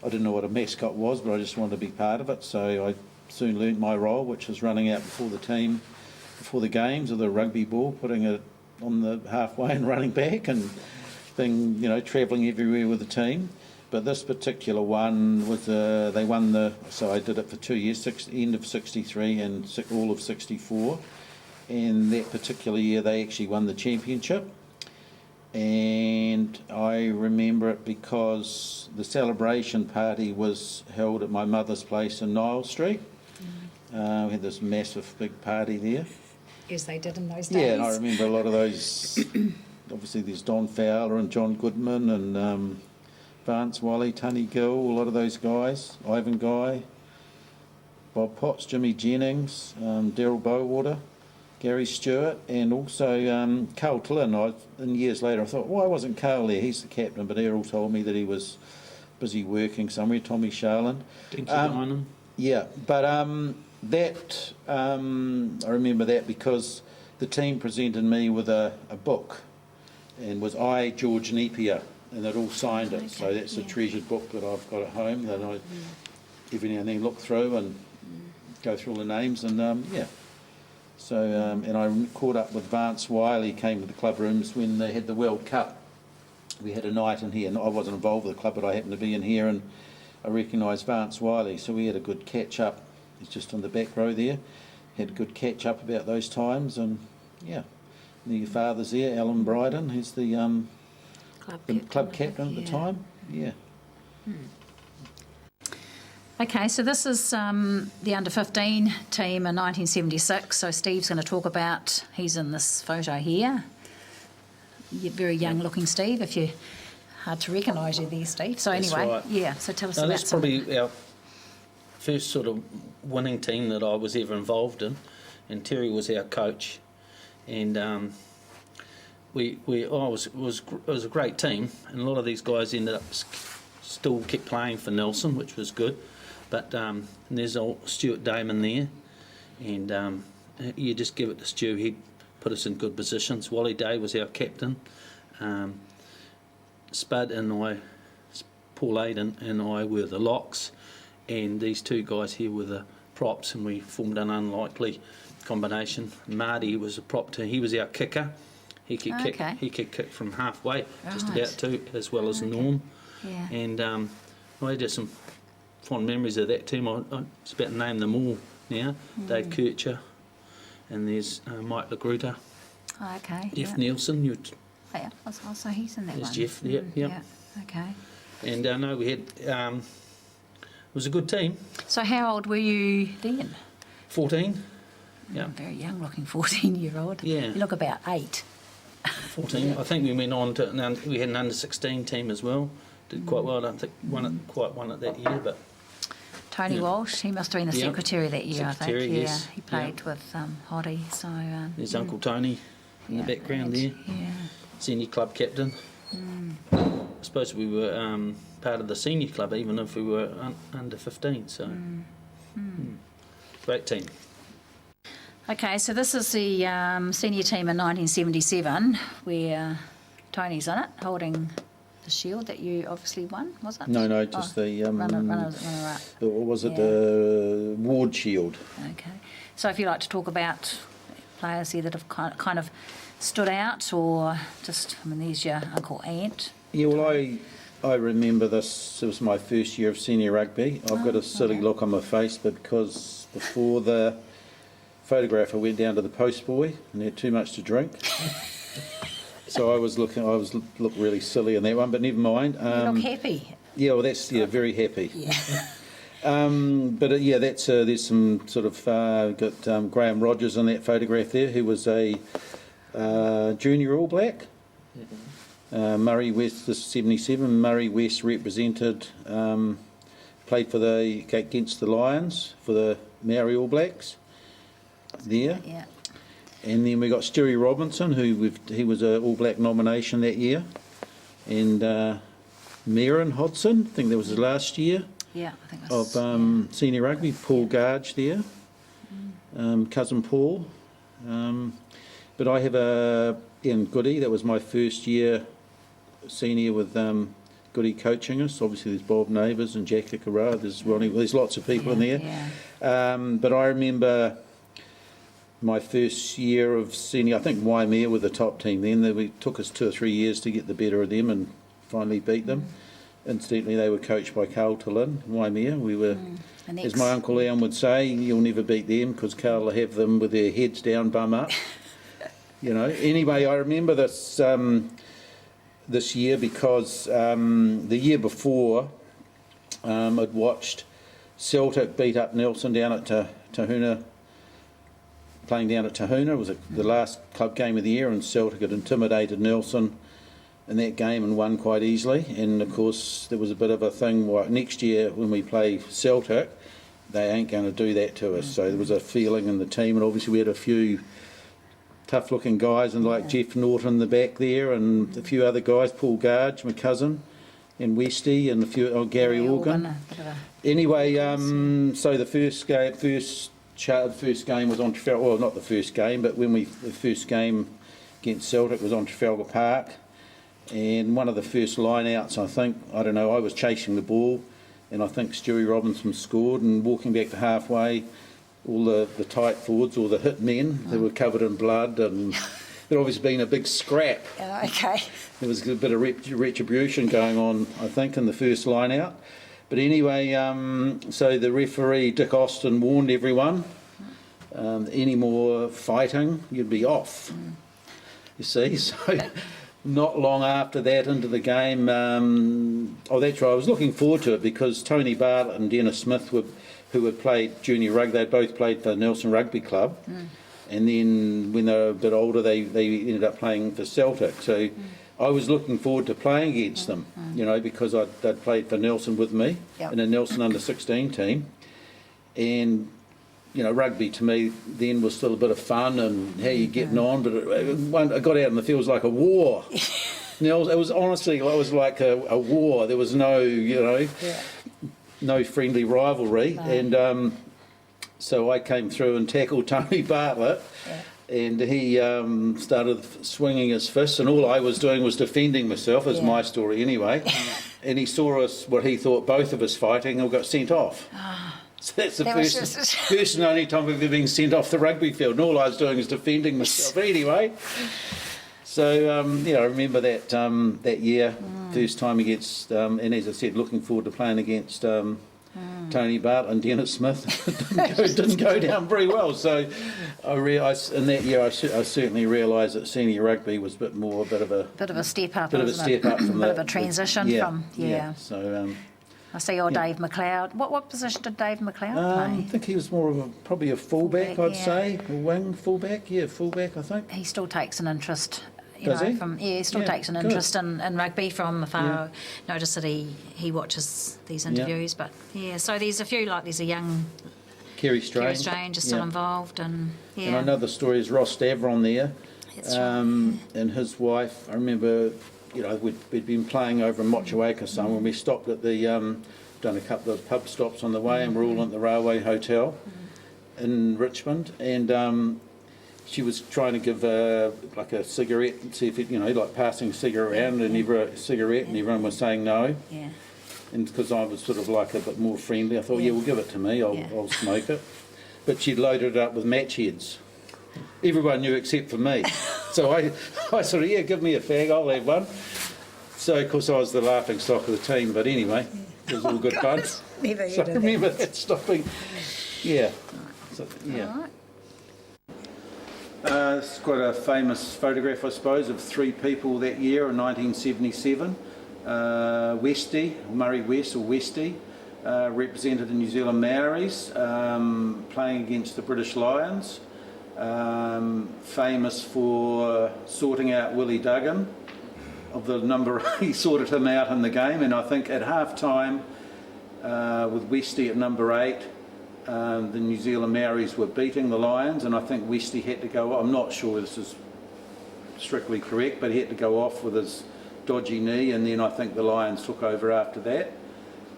I didn't know what a mascot was, but I just wanted to be part of it. So I soon learnt my role, which was running out before the team, before the games, with a rugby ball, putting it on the halfway and running back, and being travelling everywhere with the team. But this particular one was they won so I did it for 2 years, end of '63 and all of '64, and that particular year they actually won the championship. And I remember it because the celebration party was held at my mother's place in Niles Street. We had this massive big party there.
as they did in those days.
Yeah, and I remember a lot of those. Obviously, there's Don Fowler and John Goodman and Vance Wally, Tunny Gill, a lot of those guys. Ivan Guy, Bob Potts, Jimmy Jennings, Daryl Bowater, Gary Stewart, and also Carl Tillin. And years later, I thought, why wasn't Carl there? He's the captain, but Errol told me that he was busy working somewhere. Tommy Sharlin. Yeah, but that I remember that because the team presented me with a book, and was I, George Napier, and they'd all signed it. So that's a treasured book that I've got at home that I every now and then look through and go through all the names, and yeah. So and I caught up with Vance Wiley, came to the club rooms when they had the World Cup we had a night in here, and I wasn't involved with the club, but I happened to be in here, and I recognised Vance Wiley, so we had a good catch up. He's just on the back row there. Had a good catch up about those times, and yeah, and your father's there, Alan Bryden, who's the club captain at the time. Yeah.
Okay, so this is the under-15 team in 1976. So Steve's going to talk about, he's in this photo here. You're very young-looking, Steve, if you hard to recognise you there, Steve. So
That's
anyway,
right.
yeah, so tell us
Now,
about
that's probably our first sort of winning team that I was ever involved in, and Terry was our coach, and it was a great team, and a lot of these guys ended up still kept playing for Nelson, which was good, but and there's old Stuart Damon there, and you just give it to Stu, he'd put us in good positions. Wally Day was our captain, Spud and I, Paul Aiden and I were the locks, and these two guys here were the props, and we formed an unlikely combination. Marty was a prop too. He was our kicker. He could kick.
Okay.
He could kick from halfway, just
Right.
about to, as well as Norm.
Yeah.
And I had just some fond memories of that team. I was about to name them all now. Dave Kircher, and there's Mike LaGruta,
Oh, okay.
Jeff
yeah.
Nielsen.
Oh, yeah. So he's in that
There's
one.
Jeff, yep.
Yeah. Okay.
And no, we had. It was a good team.
So how old were you then?
14. Yeah.
Very young looking 14-year-old.
Yeah.
You look about 8.
14. I think we went on to. We had an under-16 team as well. Did quite well. I don't think quite won it that year, but.
Tony
Yeah.
Walsh, he must have been the
Yeah.
secretary that year, I
Secretary,
think. Yeah,
yes.
he played with Hoddy, so...
There's Uncle Tony in the background there,
Yeah.
senior club captain. I suppose we were part of the senior club, even if we were under 15. So, great team.
Okay, so this is the senior team in 1977, where Tony's in it, holding the shield that you obviously won, was it?
No, just the
runner-up.
what was it?
Yeah.
The Ward Shield.
Okay. So if you like to talk about players here that have kind of stood out, or just, I mean, there's your Uncle Ant.
Yeah, well, I remember this. It was my first year of senior rugby. I've got a silly look on my face, but because before the photograph, I went down to the post boy and had too much to drink. So I looked really silly in that one, but never mind.
You look happy.
Yeah, well, that's very happy.
Yeah.
But yeah, that's there's some sort of got Graham Rogers in that photograph there, who was a junior All Black. Murray West, this is 77. Murray West represented, played for against the Lions for the Maori All Blacks. There.
Yeah.
And then we got Stewie Robinson, he was an All Black nomination that year, and Barbara Hodgson, I think that was his last year
Yeah, I think
of
that's...
senior rugby. Paul Garg there, cousin Paul. But I have Ian Goody. That was my first year senior with Goody coaching us. Obviously, there's Bob Neighbours and Jack Ikara. There's Ronnie. There's lots of people in there.
Yeah.
But I remember my first year of senior, I think Waimea were the top team then. It took us 2 or 3 years to get the better of them and finally beat them. Incidentally, they were coached by Carl Tillin, Waimea. We were, as my Uncle Ian would say, you'll never beat them because Carl will have them with their heads down, bum up. You know. Anyway, I remember this this year because the year before I'd watched Celtic beat up Nelson down at Tahuna, playing down at Tahuna. It was the last club game of the year, and Celtic had intimidated Nelson in that game and won quite easily. And of course there was a bit of a thing, next year when we play Celtic, they ain't going to do that to us. So there was a feeling in the team, and obviously we had a few tough looking guys, and like Jeff Norton in the back there, and a few other guys, Paul Garg, my cousin, and Westy, and a few, Gary Organ. Anyway, so the first game was on Trafalgar, well, not the first game, but the first game against Celtic was on Trafalgar Park, and one of the first line-outs, I was chasing the ball, and I think Stewie Robinson scored, and walking back to halfway, all the tight forwards, all the hit men, they were covered in blood, and there'd obviously been a big scrap.
Okay.
There was a bit of retribution going on, I think, in the first line out. But anyway, so the referee, Dick Austin, warned everyone, any more fighting, you'd be off. You see, so not long after that into the game, oh, that's right, I was looking forward to it because Tony Bartlett and Dennis Smith, who had played junior rugby, they both played for Nelson Rugby Club. And then when they were a bit older, they ended up playing for Celtic. So I was looking forward to playing against them, you know, because they'd played for Nelson with me in a Nelson under-16 team. And, you know, rugby to me then was still a bit of fun and how you getting on, but it got out in the field, it was like a war. It was honestly, it was like a war. There was no, you know, no friendly rivalry. No. And so I came through and tackled Tony Bartlett. And he started swinging his fists, and all I was doing was defending myself, is my story anyway. And he saw us, what he thought, both of us fighting, and got sent off. So that's the first and only time we've ever been sent off the rugby field, and all I was doing was defending myself. But anyway, so I remember that that year, first time against, and as I said, looking forward to playing against Tony Bartlett and Dennis Smith. didn't go down very well. So I realised in that year I certainly realised that senior rugby was a bit of a step up, from
bit of a transition from
So
I see you're Dave McLeod. What position did Dave McLeod play?
I think he was more of probably a fullback, I'd say, a wing fullback. Yeah, fullback I think.
He still takes an interest.
Does he?
He still takes an interest in rugby from afar. Notice that he watches these interviews, but so there's a young
Kerry Strange
is still involved, and
And another story is Ross Stavron there, and his wife. I remember, we'd been playing over in Motueka some when we stopped at the done a couple of pub stops on the way, and we're all at the Railway Hotel in Richmond, and she was trying to give like a cigarette, and see if it, like passing a cigarette around, and everyone was saying no.
Yeah.
And because I was sort of like a bit more friendly, I thought, well, give it to me, I'll smoke it. But she'd loaded it up with match heads. Everyone knew except for me. So I sort of, give me a fag, I'll have one. So, of course, I was the laughing stock of the team, but anyway, it was all good fun.
Never
so I remember that stopping. Yeah. So, this is quite a famous photograph, I suppose, of three people that year in 1977. Murray Westy, represented the New Zealand Maoris, playing against the British Lions. Famous for sorting out Willie Duggan, of the number he sorted him out in the game, and I think at half time with Westy at number 8, the New Zealand Maoris were beating the Lions, and I think Westy had to go, I'm not sure this is strictly correct, but he had to go off with his dodgy knee, and then I think the Lions took over after that.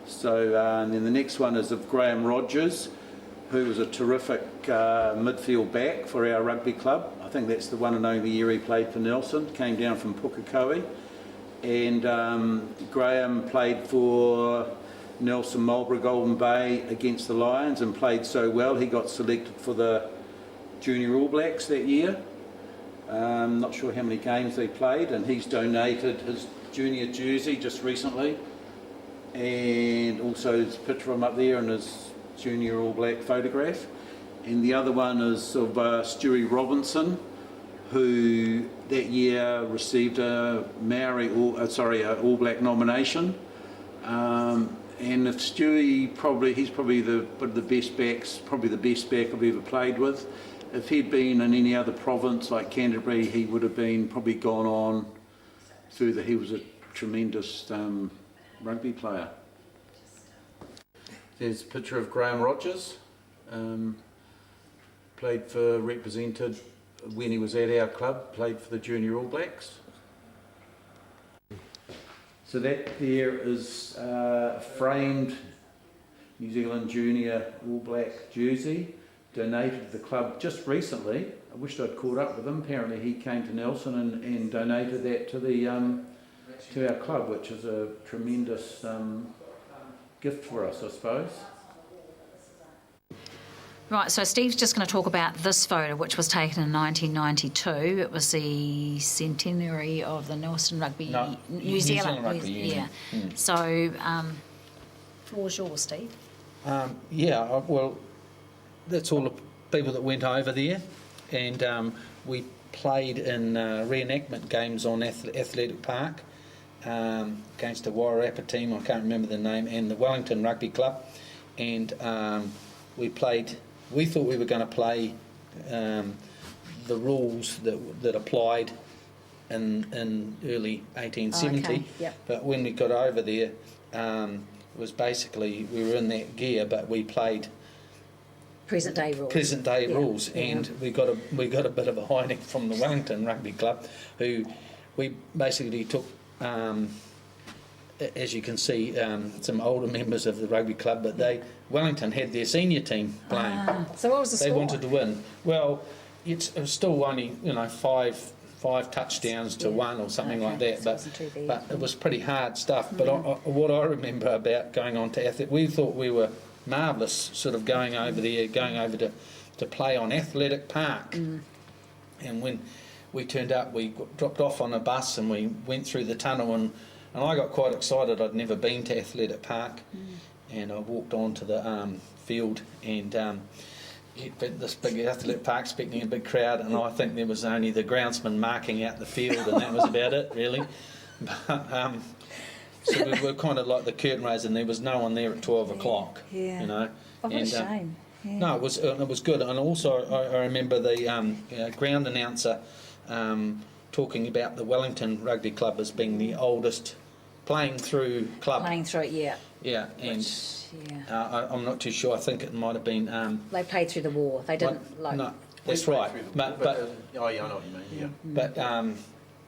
So and then the next one is of Graham Rogers, who was a terrific midfield back for our rugby club. I think that's the one and only year he played for Nelson, came down from Pukekohe. And Graham played for Nelson Marlborough Golden Bay against the Lions and played so well he got selected for the Junior All Blacks that year. Not sure how many games they played, and he's donated his junior jersey just recently, and also there's a picture of him up there in his Junior All Black photograph. And the other one is of Stewie Robinson, who that year received a All Black nomination. And if Stewie, he's probably the best backs, probably the best back I've ever played with. If he'd been in any other province like Canterbury, he would have been probably gone on through he was a tremendous rugby player. There's a picture of Graham Rogers, represented when he was at our club, played for the Junior All Blacks. So that there is a framed New Zealand Junior All Black jersey, donated to the club just recently. I wished I'd caught up with him. Apparently he came to Nelson and donated that to our club, which is a tremendous gift for us, I suppose.
Right, so Steve's just going to talk about this photo, which was taken in 1992. It was the centenary of the Nelson Rugby,
No,
New Zealand
Rugby Union.
Yeah. So, floor's yours, Steve.
Well, that's all the people that went over there, and we played in reenactment games on Athletic Park against the Wairarapa team, I can't remember the name, and the Wellington Rugby Club, and we thought we were going to play the rules that applied in early 1870,
Okay, yep.
but when we got over there, it was basically, we were in that gear, but we played
Present day rules.
present day
Yeah,
rules,
yeah.
and we got a bit of a hiding from the Wellington Rugby Club, who we basically took, as you can see, some older members of the rugby club, but Wellington had their senior team playing.
So what was the
They
score?
wanted to win. Well, it was still only five touchdowns to one or something like that,
so it wasn't too bad.
but it was pretty hard stuff. But what I remember about going on to Athletic, we thought we were marvellous, sort of going over to play on Athletic Park. And when we turned up, we dropped off on a bus and we went through the tunnel, and I got quite excited. I'd never been to Athletic Park, and I walked onto the field, and this big Athletic Park expecting a big crowd, and I think there was only the groundsman marking out the field, and that was about it, really. But so we were kind of like the curtain raiser, and there was no one there at 12 o'clock.
Yeah.
You know.
Oh, what a shame. Yeah.
No, it was good, and also I remember the ground announcer talking about the Wellington Rugby Club as being the oldest playing through club.
Playing through it, yeah.
Yeah, and I'm not too sure. I think it might have been.
They played through the war. They didn't
No, that's right. But
oh yeah, I know what you mean. Yeah.
but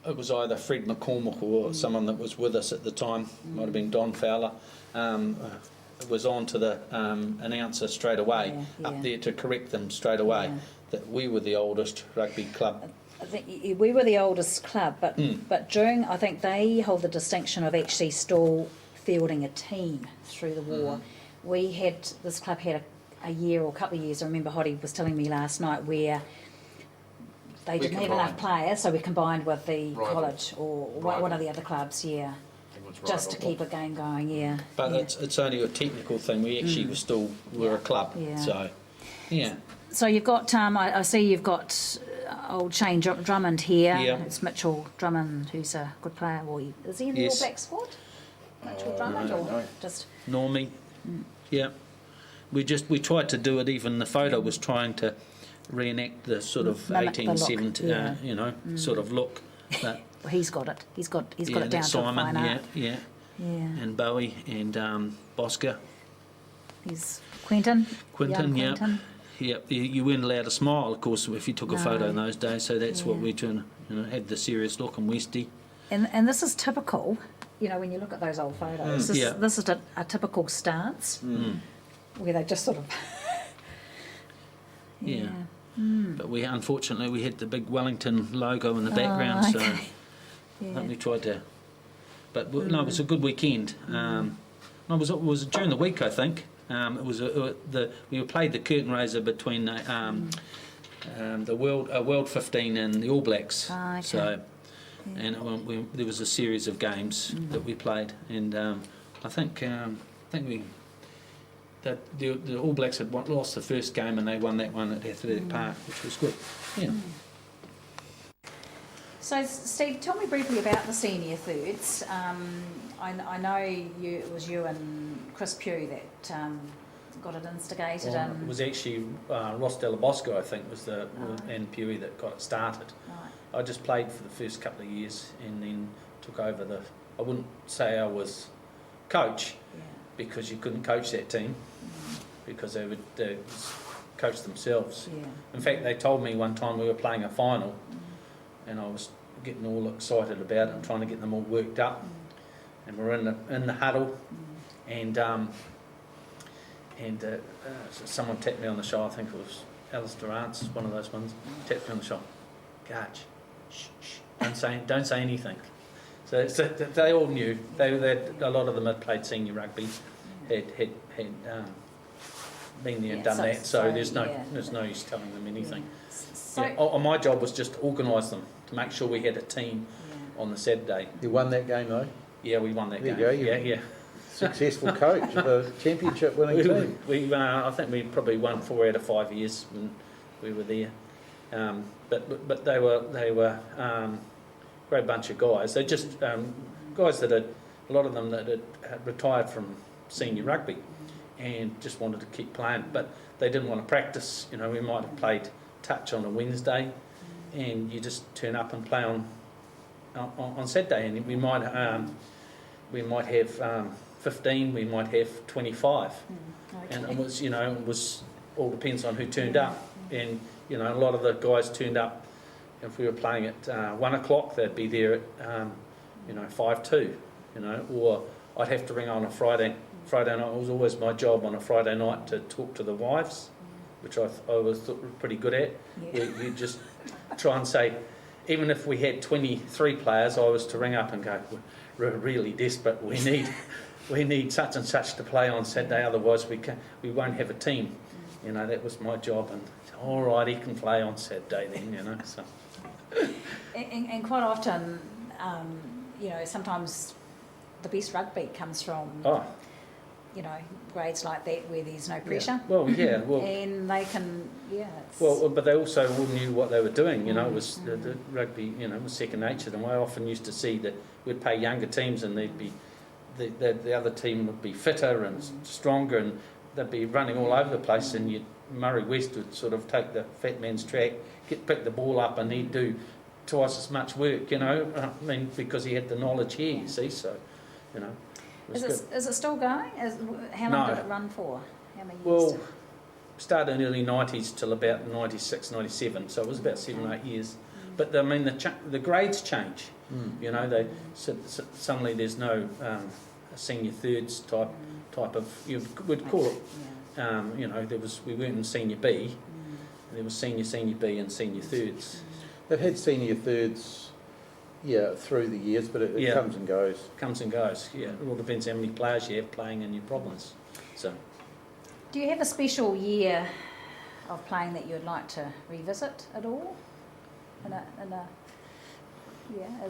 it was either Fred McCormick or someone that was with us at the time. Might have been Don Fowler. Was on to the announcer straight away, up there to correct them straight away, that we were the oldest rugby club.
I think we were the oldest club, but during, I think they hold the distinction of actually still fielding a team through the war. This club had a year or a couple of years, I remember Hoddy was telling me last night, where they didn't have enough players, so we combined with the college or one of the other clubs, just to keep a game going,
But it's only a technical thing. We actually were a club, so yeah.
So you've got, I see you've got old Shane Drummond here.
Yeah.
It's Mitchell Drummond, who's a good player. Well, is he in the All Black squad? Mitchell Drummond,
no.
Just
Normie, yeah. We tried to do it. Even the photo was trying to reenact the sort of
Mimic the look,
1870, sort of look. But
well, he's got it. He's got it down
that's
to a
Simon,
fine art.
yeah, and Bowie and Bosca.
He's Quentin.
Quentin,
Young
yeah.
Quentin.
Yeah, you weren't allowed to smile, of course, if you took a photo in those days. So that's what we had the serious look and Westy.
And this is typical. When you look at those old photos, this is a typical stance where they just sort of.
But unfortunately we had the big Wellington logo in the background, so I think we tried to. But no, it was a good weekend. No, it was during the week, I think. It was we played the curtain raiser between the World 15 and the All Blacks.
Okay.
So, and there was a series of games that we played, and I think we. The All Blacks had lost the first game and they won that one at Athletic Park, which was good. Yeah.
So, Steve, tell me briefly about the senior thirds. I know it was you and Chris Pugh that got it instigated.
Well, it was actually Ross Delabosco, I think, was and Pewey that got it started.
Right.
I just played for the first couple of years and then took over I wouldn't say I was coach, because you couldn't coach that team, because they would coach themselves.
Yeah.
In fact, they told me one time we were playing a final, and I was getting all excited about it and trying to get them all worked up. And we're in the huddle, and someone tapped me on the shoulder. I think it was Alice Durant's, one of those ones. Tapped me on the shoulder. Garg, shh, don't say anything. So they all knew. A lot of them had played senior rugby, had been there and
Yeah,
done
so-
that, so
so,
there's no
yeah.
there's no use telling them anything.
So,
Yeah. My job was just to organise them, to make sure we had a team
yeah.
on the Saturday.
You won that game though.
Yeah, we won that
There
game.
you go,
Yeah.
Successful coach of a championship winning team.
I think we probably won 4 out of 5 years when we were there. But they were great bunch of guys. They're just guys that had, a lot of them that had retired from senior rugby and just wanted to keep playing, but they didn't want to practice. You know, we might have played touch on a Wednesday, and you just turn up and play on Saturday, and we might have 15, we might have 25, and it was, you know, it was all depends on who turned up, and you know, a lot of the guys turned up. If we were playing at 1 o'clock, they'd be there at 5:02, you know, or I'd have to ring on a Friday night. It was always my job on a Friday night to talk to the wives, which I always thought were pretty good at.
Yeah.
You just try and say, even if we had 23 players, I was to ring up and go, we're really desperate. We need such and such to play on Saturday, otherwise we won't have a team. You know, that was my job. And all right, he can play on Saturday then. You know, so.
And quite often, you know, sometimes the best rugby comes from, you know, grades like that where there's no pressure.
Yeah. Well,
and they can, it's...
Well, but they also all knew what they were doing. You know, it was the rugby. You know, was second nature. And I often used to see that we'd play younger teams, and they'd be the other team would be fitter and stronger, and they'd be running all over the place. And Murray West would sort of take the fat man's track, pick the ball up, and he'd do twice as much work. You know, I mean, because he had the knowledge here. You see, so you know.
Is it still going? How long did it run for? How many years?
Well, started in the early 90s till about 96, 97, so it was about 7 or 8 years. But I mean, the grades change. You know, suddenly there's no senior thirds type of, you would call it. You know, we weren't in senior B. There was senior B and senior thirds.
They've had senior thirds. Yeah, through the years, but it comes and goes.
Comes and goes, yeah. It all depends how many players you have playing in your province. So,
do you have a special year of playing that you'd like to revisit at all? Is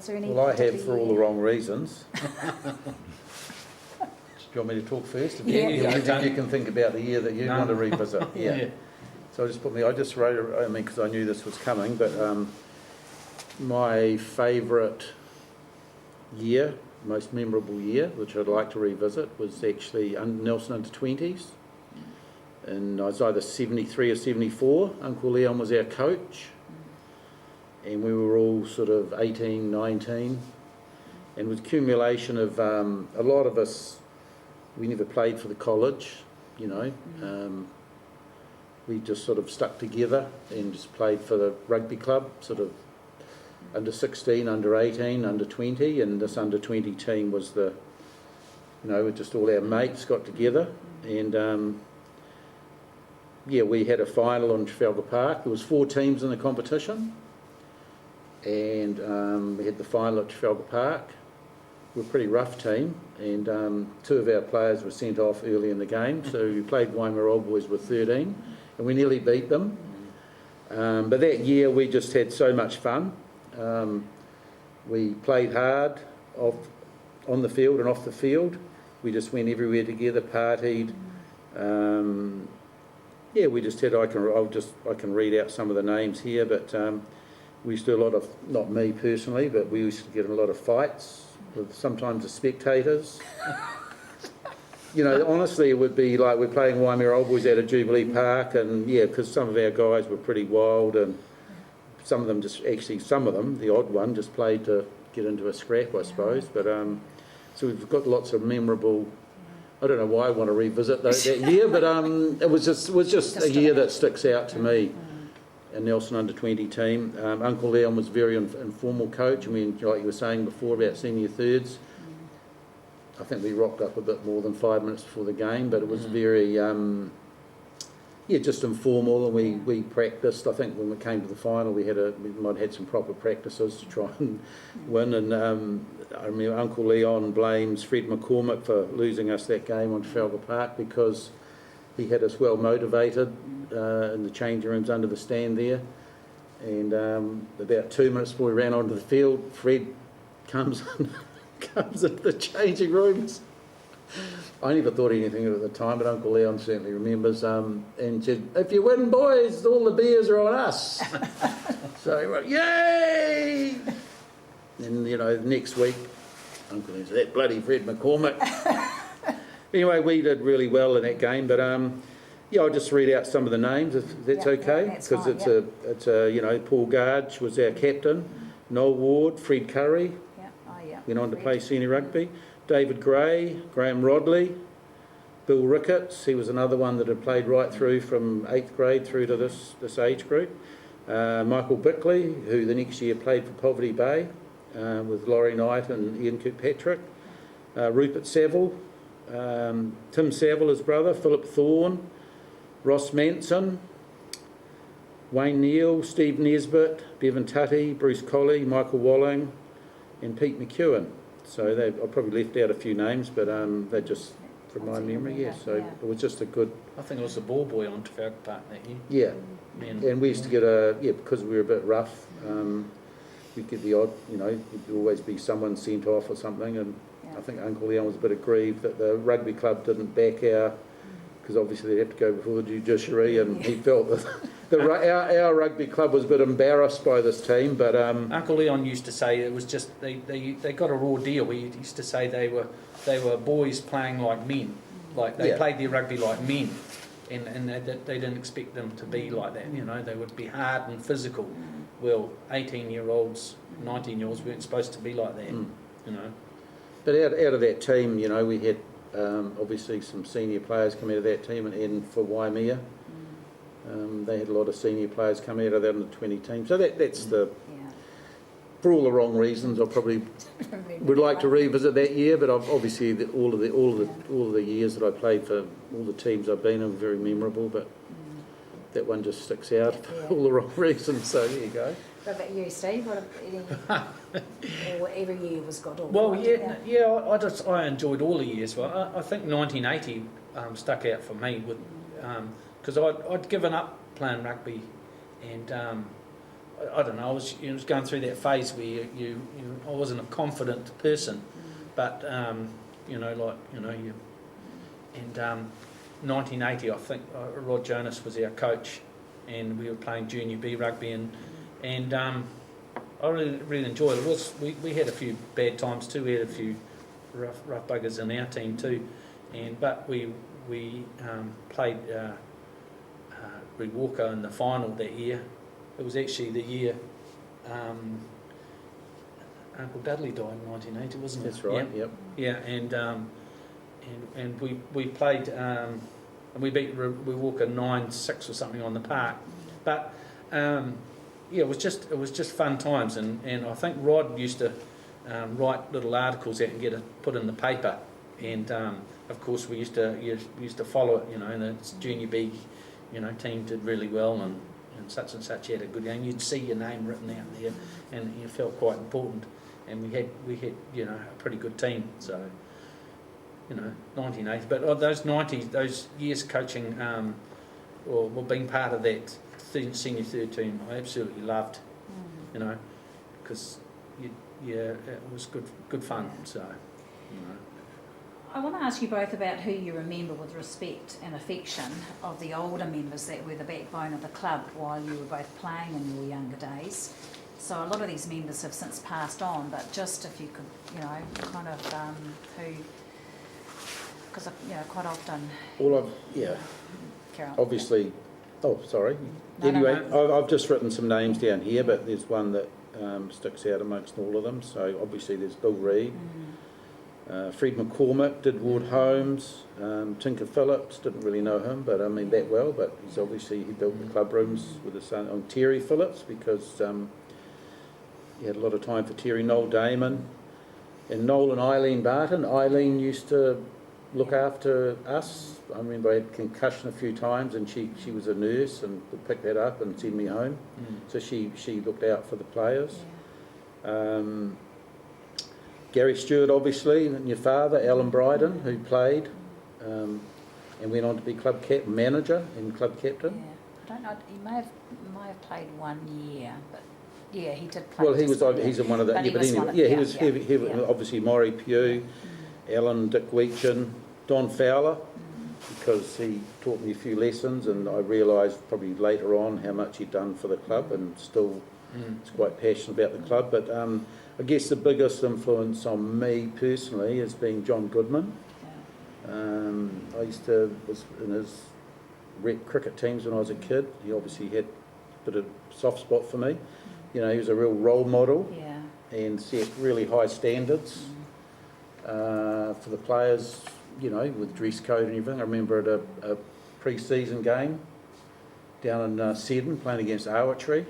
there any?
Well, I have for all the
year?
wrong reasons. Do you want me to talk first?
Yeah.
You can think about the year that you want to revisit.
yeah.
So I just wrote, because I knew this was coming, but my favourite year, most memorable year, which I'd like to revisit, was actually Nelson under 20s. And I was either 73 or 74. Uncle Leon was our coach. And we were all sort of 18, 19. And with accumulation of a lot of us, we never played for the college, you know. We just sort of stuck together and just played for the rugby club, sort of under 16, under 18, under 20, and this under 20 team was just all our mates got together, and we had a final on Trafalgar Park. There was 4 teams in the competition, and we had the final at Trafalgar Park. We were a pretty rough team, and 2 of our players were sent off early in the game, so we played Waimea Old Boys with 13, and we nearly beat them. But that year we just had so much fun. We played hard on the field and off the field. We just went everywhere together, partied. We just had. I can read out some of the names here, but we used to do a lot of, not me personally, but we used to get in a lot of fights with sometimes the spectators. You know, honestly, it would be like we're playing Waimea Old Boys out of Jubilee Park, and because some of our guys were pretty wild, and some of them, the odd one, just played to get into a scrap, I suppose. But so we've got lots of memorable. I don't know why I want to revisit that year, but it was just a year that sticks out to me. A Nelson under 20 team. Uncle Leon was very informal coach. I mean, like you were saying before about senior thirds. I think we rocked up a bit more than 5 minutes before the game, but it was very, just informal, and we practiced. I think when we came to the final, we might have had some proper practices to try and win. And I remember Uncle Leon blames Fred McCormick for losing us that game on Trafalgar Park because he had us well motivated in the changing rooms under the stand there. And about 2 minutes before we ran onto the field, Fred comes into the changing rooms. I never thought anything of it at the time, but Uncle Leon certainly remembers, and said, "If you win, boys, all the beers are on us." So he went, "Yay!" And, you know, the next week, Uncle Leon said, "That bloody Fred McCormick." Anyway, we did really well in that game, but yeah, I'll just read out some of the names if that's okay, because it's a you know, Paul Garg was our captain, Noel Ward, Fred Curry, went on to play senior rugby, David Gray, Graham Rodley, Bill Ricketts, he was another one that had played right through from 8th grade through to this age group, Michael Bickley, who the next year played for Poverty Bay with Laurie Knight and Ian Kirkpatrick, Rupert Saville, Tim Saville, his brother, Philip Thorne, Ross Manson, Wayne Neal, Steve Nesbitt, Bevan Tutty, Bruce Colley, Michael Walling and Pete McEwen. So I probably left out a few names, but they're just from my memory, yeah. So it was just a good...
I think it was the ball boy on Trafalgar Park that year.
Yeah, and we used to get because we were a bit rough, we'd get the odd, you know, there'd always be someone sent off or something, and I think Uncle Leon was a bit aggrieved that the rugby club didn't back because obviously they'd have to go before the judiciary, and he felt that our rugby club was a bit embarrassed by this team. But
Uncle Leon used to say it was just they got a raw deal. He used to say they were boys playing like men, like they played their rugby like men, and they didn't expect them to be like that. You know, they would be hard and physical. Well, 18-year-olds, 19-year-olds weren't supposed to be like that. You know.
But out of that team, you know, we had obviously some senior players come out of that team, and for Waimea, they had a lot of senior players come out of that under 20 team. So that's for all the wrong reasons. I probably would like to revisit that year, but obviously all of the years that I played for all the teams I've been in were very memorable. But that one just sticks out for all the wrong reasons. So there you go.
What about you, Steve? Or every year was got all.
Well, I enjoyed all the years. Well, I think 1980 stuck out for me with because I'd given up playing rugby, and I don't know. I was going through that phase where I wasn't a confident person, but 1980 I think Rod Jonas was our coach, and we were playing junior B rugby, and I really enjoyed it. We had a few bad times too. We had a few rough buggers in our team too, but we played Reed Walker in the final that year. It was actually the year Uncle Dudley died in 1980, wasn't it?
That's right. Yep.
Yeah, and we played and we beat Reed Walker 9-6 or something on the park, but. It was just fun times, and I think Rod used to write little articles out and get it put in the paper, and of course we used to follow it, and the junior B, team did really well, and such had a good game. You'd see your name written out there, and you felt quite important, and we had a pretty good team. So 1980, but those years coaching or being part of that senior third team, I absolutely loved, because it was good fun. So,
I want to ask you both about who you remember with respect and affection of the older members that were the backbone of the club while you were both playing in your younger days. So a lot of these members have since passed on, but just if you could, kind of who, because quite often. Carol.
Obviously. Oh, sorry.
No,
anyway,
no.
I've just written some names down here, but there's one that sticks out amongst all of them. So obviously there's Bill Reid, Fred McCormick, did Ward Holmes, Tinker Phillips, didn't really know him, but I mean that well, but he built the club rooms with his son, on Terry Phillips, because he had a lot of time for Terry. Noel Damon, and Noel and Eileen Barton. Eileen used to look after us. I remember I had concussion a few times, and she was a nurse and would pick that up and send me home. So she looked out for the players. Gary Stewart, obviously, and your father, Alan Bryden, who played. and went on to be club manager and club
Yeah.
captain.
I don't know. He may have played 1 year, but yeah, he did play.
Well, he
just
was.
one
He's
year.
in one of the.
But
Yeah,
he
but
was
anyway,
one of-
yeah, he was.
yeah,
He obviously Maury Pugh, Alan Dick Weechin, Don Fowler, because he taught me a few lessons, and I realised probably later on how much he'd done for the club, and still is quite passionate about the club. But I guess the biggest influence on me personally has been John Goodman. I was in his rep cricket teams when I was a kid. He obviously had a bit of soft spot for me. You know, he was a real role model
Yeah.
and set really high standards for the players, you know, with dress code and everything. I remember at a pre-season game down in Seddon playing against Arwatry,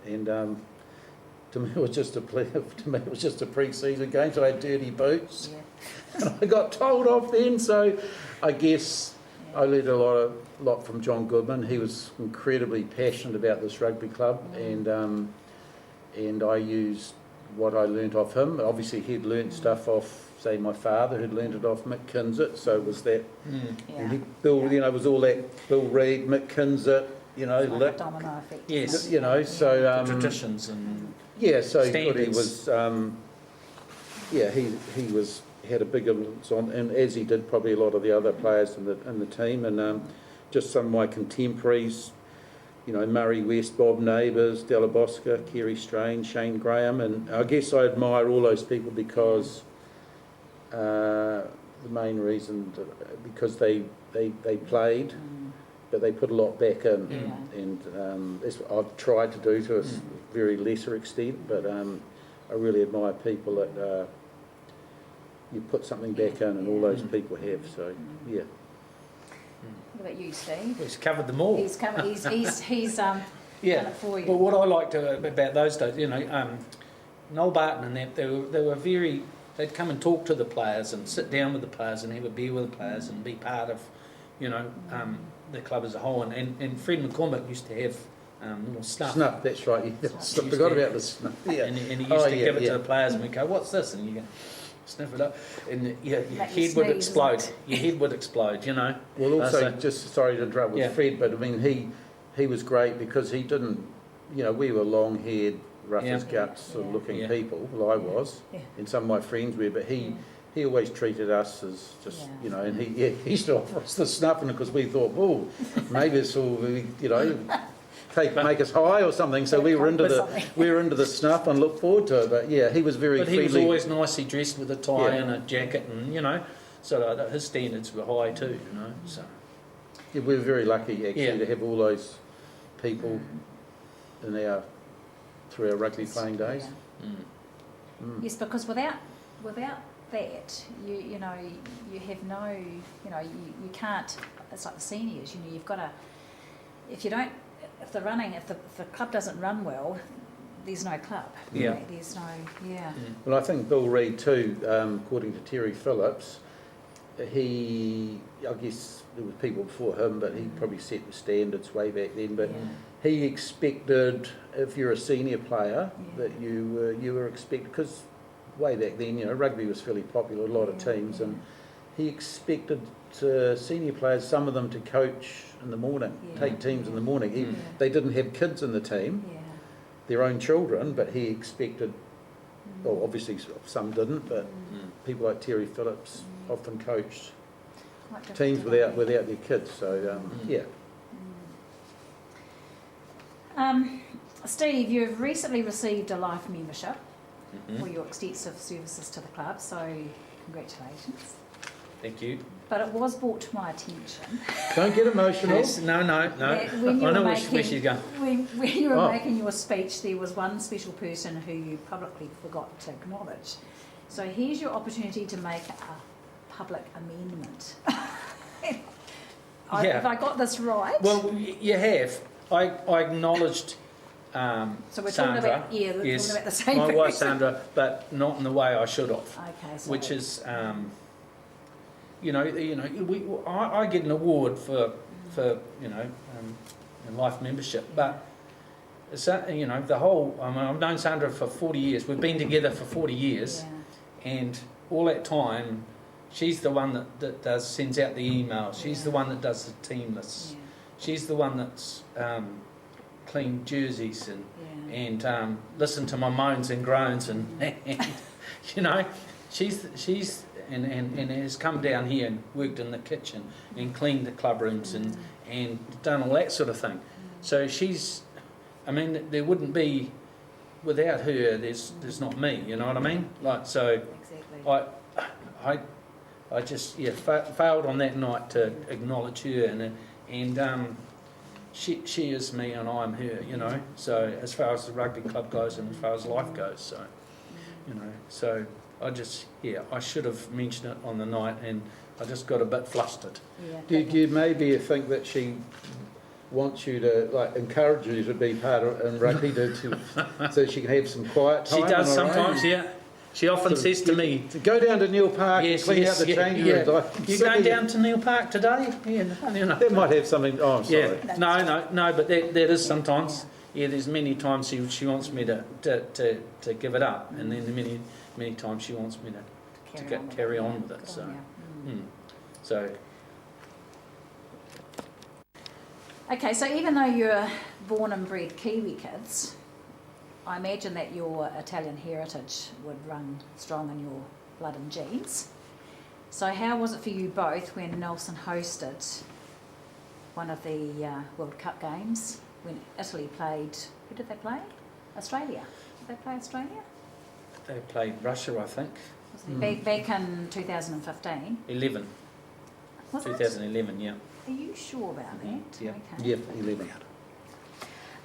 and to me it was just a pre-season game, so I had dirty boots.
Yeah.
And I got told off then, so I guess I learned a lot from John Goodman. He was incredibly passionate about this rugby club, and I used what I learnt off him. Obviously, he'd learnt stuff off, say, my father, who'd learnt it off Mick Kinzett, so it was that. And he, Bill, you know, it was all that Bill Reid, Mick Kinzett, you know,
It's like
Lick,
a domino effect.
Yes.
you know, so
The traditions and
yeah, so he
standards.
was, yeah, he was had a big influence on, and as he did probably a lot of the other players in the team, and just some of my contemporaries, you know, Murray West, Bob Neighbours, Della Bosca, Kerry Strange, Shane Graham, and I guess I admire all those people because the main reason because they played, but they put a lot back in, and that's what I've tried to do to a very lesser extent, but I really admire people that you put something back in, and all those people have. So yeah.
What about you, Steve?
he's covered them all.
He's covered. He's done it for you.
But what I liked about those days, you know, Noel Barton and that, they were very. They'd come and talk to the players and sit down with the players and have a beer with the players and be part of, you know, the club as a whole. And Fred McCormick used to have little snuff.
Snuff, that's right. I forgot about the snuff. Yeah.
And he used to give it to the players, and we go, "What's this?" And you go, sniff it up, and your
Make you
head would
sneeze,
explode.
isn't it?
Your head would explode, you know.
Well, also,
So-
just sorry to interrupt with
Yeah.
Fred, but I mean, he was great because he didn't, you know, we were long-haired, rough as
Yeah.
guts sort of looking
Yeah.
people, well I was,
Yeah.
and some of my friends were, but he always treated us as just, you know, and he used to offer us the snuff, and because we thought, oh, maybe this will, you know, make us high or something, so we were into the snuff and looked forward to it, but yeah, he was very
But he
friendly.
was always nicely dressed with a tie
Yeah.
and a jacket, and you know, so his standards were high too, you know. So
Yeah, we were very lucky actually
Yeah.
to have all those people through our rugby playing days.
Yes, because without that, you know, you have no, you know, you can't. It's like the seniors. You know, you've got to. If the club doesn't run well, there's no club.
Yeah.
Right? There's no. Yeah.
Well, I think Bill Reid too, according to Terry Phillips, I guess there were people before him, but he probably set the standards way back then. But he expected, if you're a senior player, that you were expected, because way back then, you know, rugby was fairly popular, a lot of teams, and he expected senior players, some of them, to coach in the morning, take teams in the morning. They didn't have kids in the team, their own children, but he expected, well, obviously some didn't, but people like Terry Phillips often coached
Quite
teams
different,
without their kids. So yeah.
Steve, you've recently received a life membership for your extensive services to the club, so congratulations.
thank you.
But it was brought to my attention
Don't get emotional.
Yes, no.
that when you
I know
were
where she's going.
when you were
Oh.
making your speech, there was one special person who you publicly forgot to acknowledge. So here's your opportunity to make a public amendment. Have I got this right?
Well, you have. I acknowledged
so we're
Sandra.
talking about we're
Yes,
talking about the same
my
person.
wife Sandra, but not in the way I should have.
Okay, so
Which is, I get an award for life membership, but the whole. I mean, I've known Sandra for 40 years. We've been together for 40 years, and all that time,
she's the one that sends out the emails. She's the one that does the team lists.
Yeah.
She's the one that's cleaned jerseys
Yeah.
and listen to my moans and groans and you know, she's and has come down here and worked in the kitchen and cleaned the club rooms and done all that sort of thing. So she's, I mean, there wouldn't be, without her, there's not me. You know what I mean? Like, so
Exactly.
I just failed on that night to acknowledge her and she is me and I'm her. You know. So as far as the rugby club goes and as far as life goes, so you know, so. I should have mentioned it on the night and I just got a bit flustered.
Yeah.
Do you maybe think that she wants you to, like, encourage you to be part of in rugby so she can have some quiet time?
She does
on her
sometimes,
own?
yeah. She often says to me,
To go down to Neil Park and clean out the changing rooms. Like,
you going down to Neil Park today? Yeah, you know.
That might have something. Oh, I'm sorry.
Yeah, no, but that is sometimes. Yeah, there's many times she wants me to give it up, and then many times she wants me to carry on with it. So, so
Okay, so even though you're born and bred Kiwi kids, I imagine that your Italian heritage would run strong in your blood and genes. So how was it for you both when Nelson hosted one of the World Cup games when Italy played, who did they play? Australia. Did they play Australia?
they played Russia, I think.
Back in 2015.
11.
Was it?
2011, yeah.
Are you sure about that?
Yeah.
Okay.
Yep,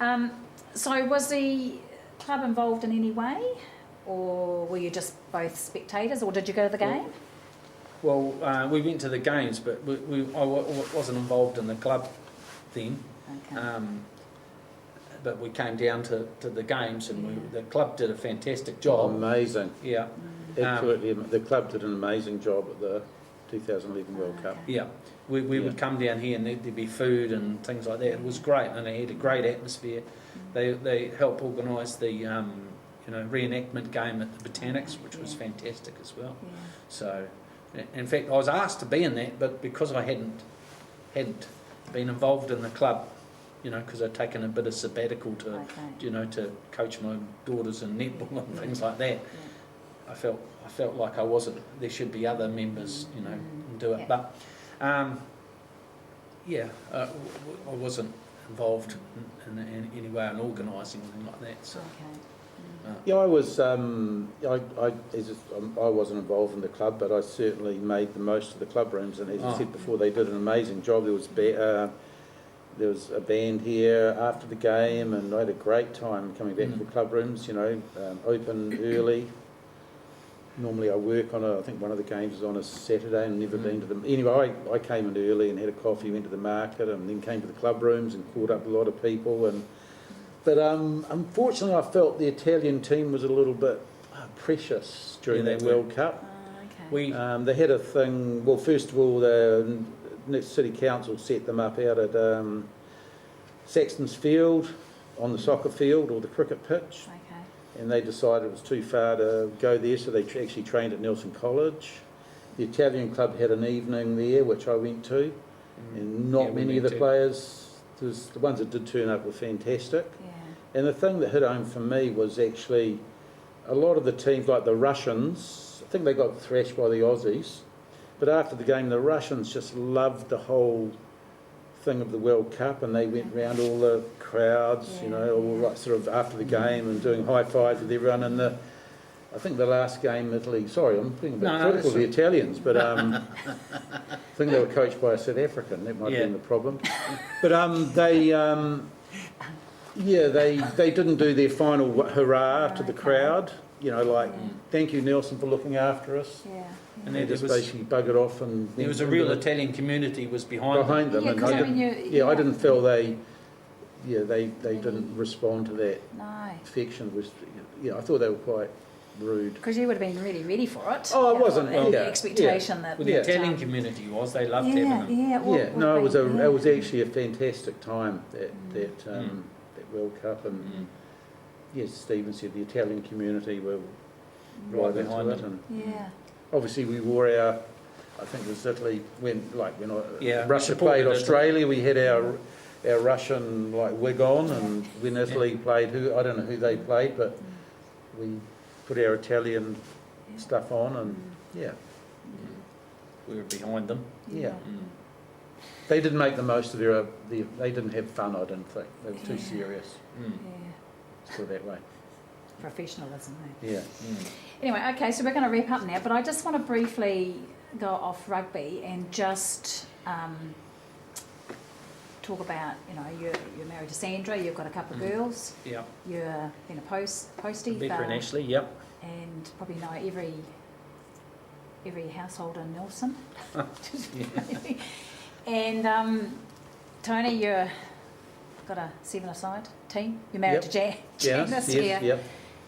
11.
So was the club involved in any way, or were you just both spectators, or did you go to the game?
Well, we went to the games, but I wasn't involved in the club then.
Okay.
But we came down to the games, and the club did a fantastic job.
Amazing.
Yeah.
Absolutely. The club did an amazing job at the 2011 World Cup.
Yeah. We would come down here and there'd be food and things like that. It was great, and they had a great atmosphere. They helped organise the reenactment game at the Botanics, which was fantastic as well.
Yeah.
So, in fact, I was asked to be in that, but because I hadn't been involved in the club, because I'd taken a bit of sabbatical to to coach my daughters in netball and things like that. Yeah. I felt like I wasn't. There should be other members, and do it.
Yeah.
But I wasn't involved in any way in organising anything like that. So.
Okay.
Yeah, I was. I wasn't involved in the club, but I certainly made the most of the club rooms. And as I said before, they did an amazing job. There was a band here after the game, and I had a great time coming back to the club rooms. Open early. Normally I work on I think one of the games is on a Saturday, and never been to them. Anyway, I came in early and had a coffee, went to the market, and then came to the club rooms and caught up with a lot of people. But unfortunately, I felt the Italian team was a little bit precious during that World Cup.
Okay.
They had a thing. Well, first of all, the City Council set them up out at Saxton's Field, on the soccer field or the cricket pitch.
Okay.
And they decided it was too far to go there, so they actually trained at Nelson College. The Italian club had an evening there, which I went to, and not many of the players, the ones that did turn up were fantastic.
Yeah.
And the thing that hit home for me was actually a lot of the teams, like the Russians, I think they got thrashed by the Aussies, but after the game, the Russians just loved the whole thing of the World Cup, and they went round all the crowds, all like sort of after the game and doing high fives with everyone. And I think the last game, Italy. Sorry, I'm being a bit critical of the Italians, but I think they were coached by a South African. That might have been the problem. But they didn't do their final hurrah to the crowd. Thank you, Nelson, for looking after us.
Yeah.
And they just basically buggered off, and
there was a real Italian community was behind them.
And I didn't feel they didn't respond to that affection. I thought they were quite rude.
Because you would have been really ready for it.
Oh, I wasn't.
The expectation that.
Well, the Italian community they loved having them.
It was actually a fantastic time that World Cup, and yes, Stephen said the Italian community were right behind it. And obviously, we wore our I think it was Italy, when
Yeah,
Russia
supported
played
Italy.
Australia, we had our Russian wig on, and when Italy played, I don't know who they played, but we put our Italian stuff on, and yeah.
We were behind them.
Yeah.
Mm.
They didn't make the most of they didn't have fun, I didn't think. They were too serious,
Mm.
let's put it that way.
Professionalism, eh?
Yeah.
Mm.
Anyway, okay, so we're going to wrap up now, but I just want to briefly go off rugby and just talk about, you're married to Sandra, you've got a couple of girls,
Yeah.
you're been a postie,
Becker and Ashley, yep.
and probably know every household in Nelson. And Tony, you've got a 7-a-side team. You're married to Janice,
yes,
yeah.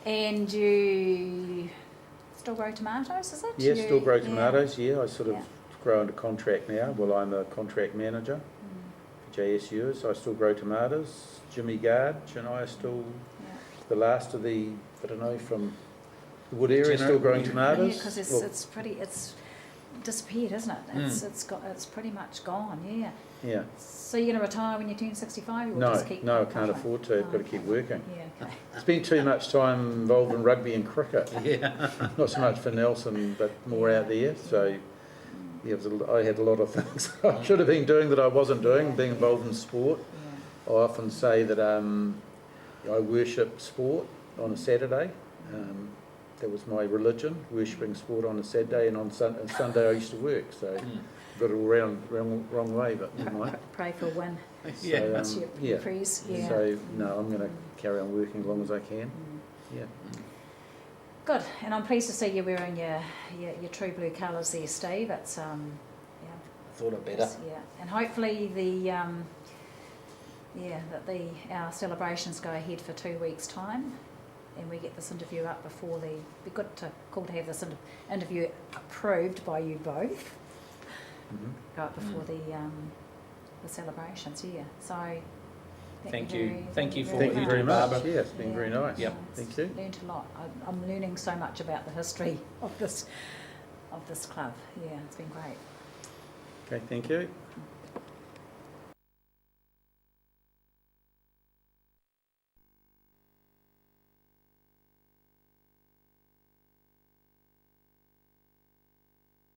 And you still grow tomatoes, is it?
Yes, still grow
Yeah.
tomatoes, yeah. I sort of
Yeah.
grow under contract now. Well, I'm a contract manager for JSU, so I still grow tomatoes. Jimmy Garg and I are still the last of the, I don't know, from the wood area, still growing tomatoes.
Yeah, because
Well,
it's disappeared, isn't it? It's pretty much gone, yeah.
yeah.
So you're going to retire when you turn 65? Or
No,
just keep
no, I
going?
can't afford to. I've got to keep working.
Yeah, okay.
Spent too much time involved in rugby and cricket.
Yeah.
Not so much for Nelson, but more out there. So yeah, I had a lot of things I should have been doing that I wasn't doing, being involved in sport. I often say that I worship sport on a Saturday. That was my religion, worshipping sport on a Saturday, and on Sunday I used to work. So got it all wrong way, but never mind.
Pray for win.
Yeah.
That's your
yeah.
praise. Yeah.
So no, I'm going to carry on working as long as I can. Yeah.
Good, and I'm pleased to see you wearing your true blue colours there, Steve. It's
I thought I'd better.
yeah, and hopefully our celebrations go ahead for 2 weeks' time, and we get this interview up before the. Be cool to have this interview approved by you both. Go up before the celebrations. Yeah, so.
Thank you for
Thank you
you
very
do,
much.
Barbara.
Yeah, it's been very nice.
Yep.
Thank you.
Learned a lot. I'm learning so much about the history of this club. Yeah, it's been great.
Okay, thank you.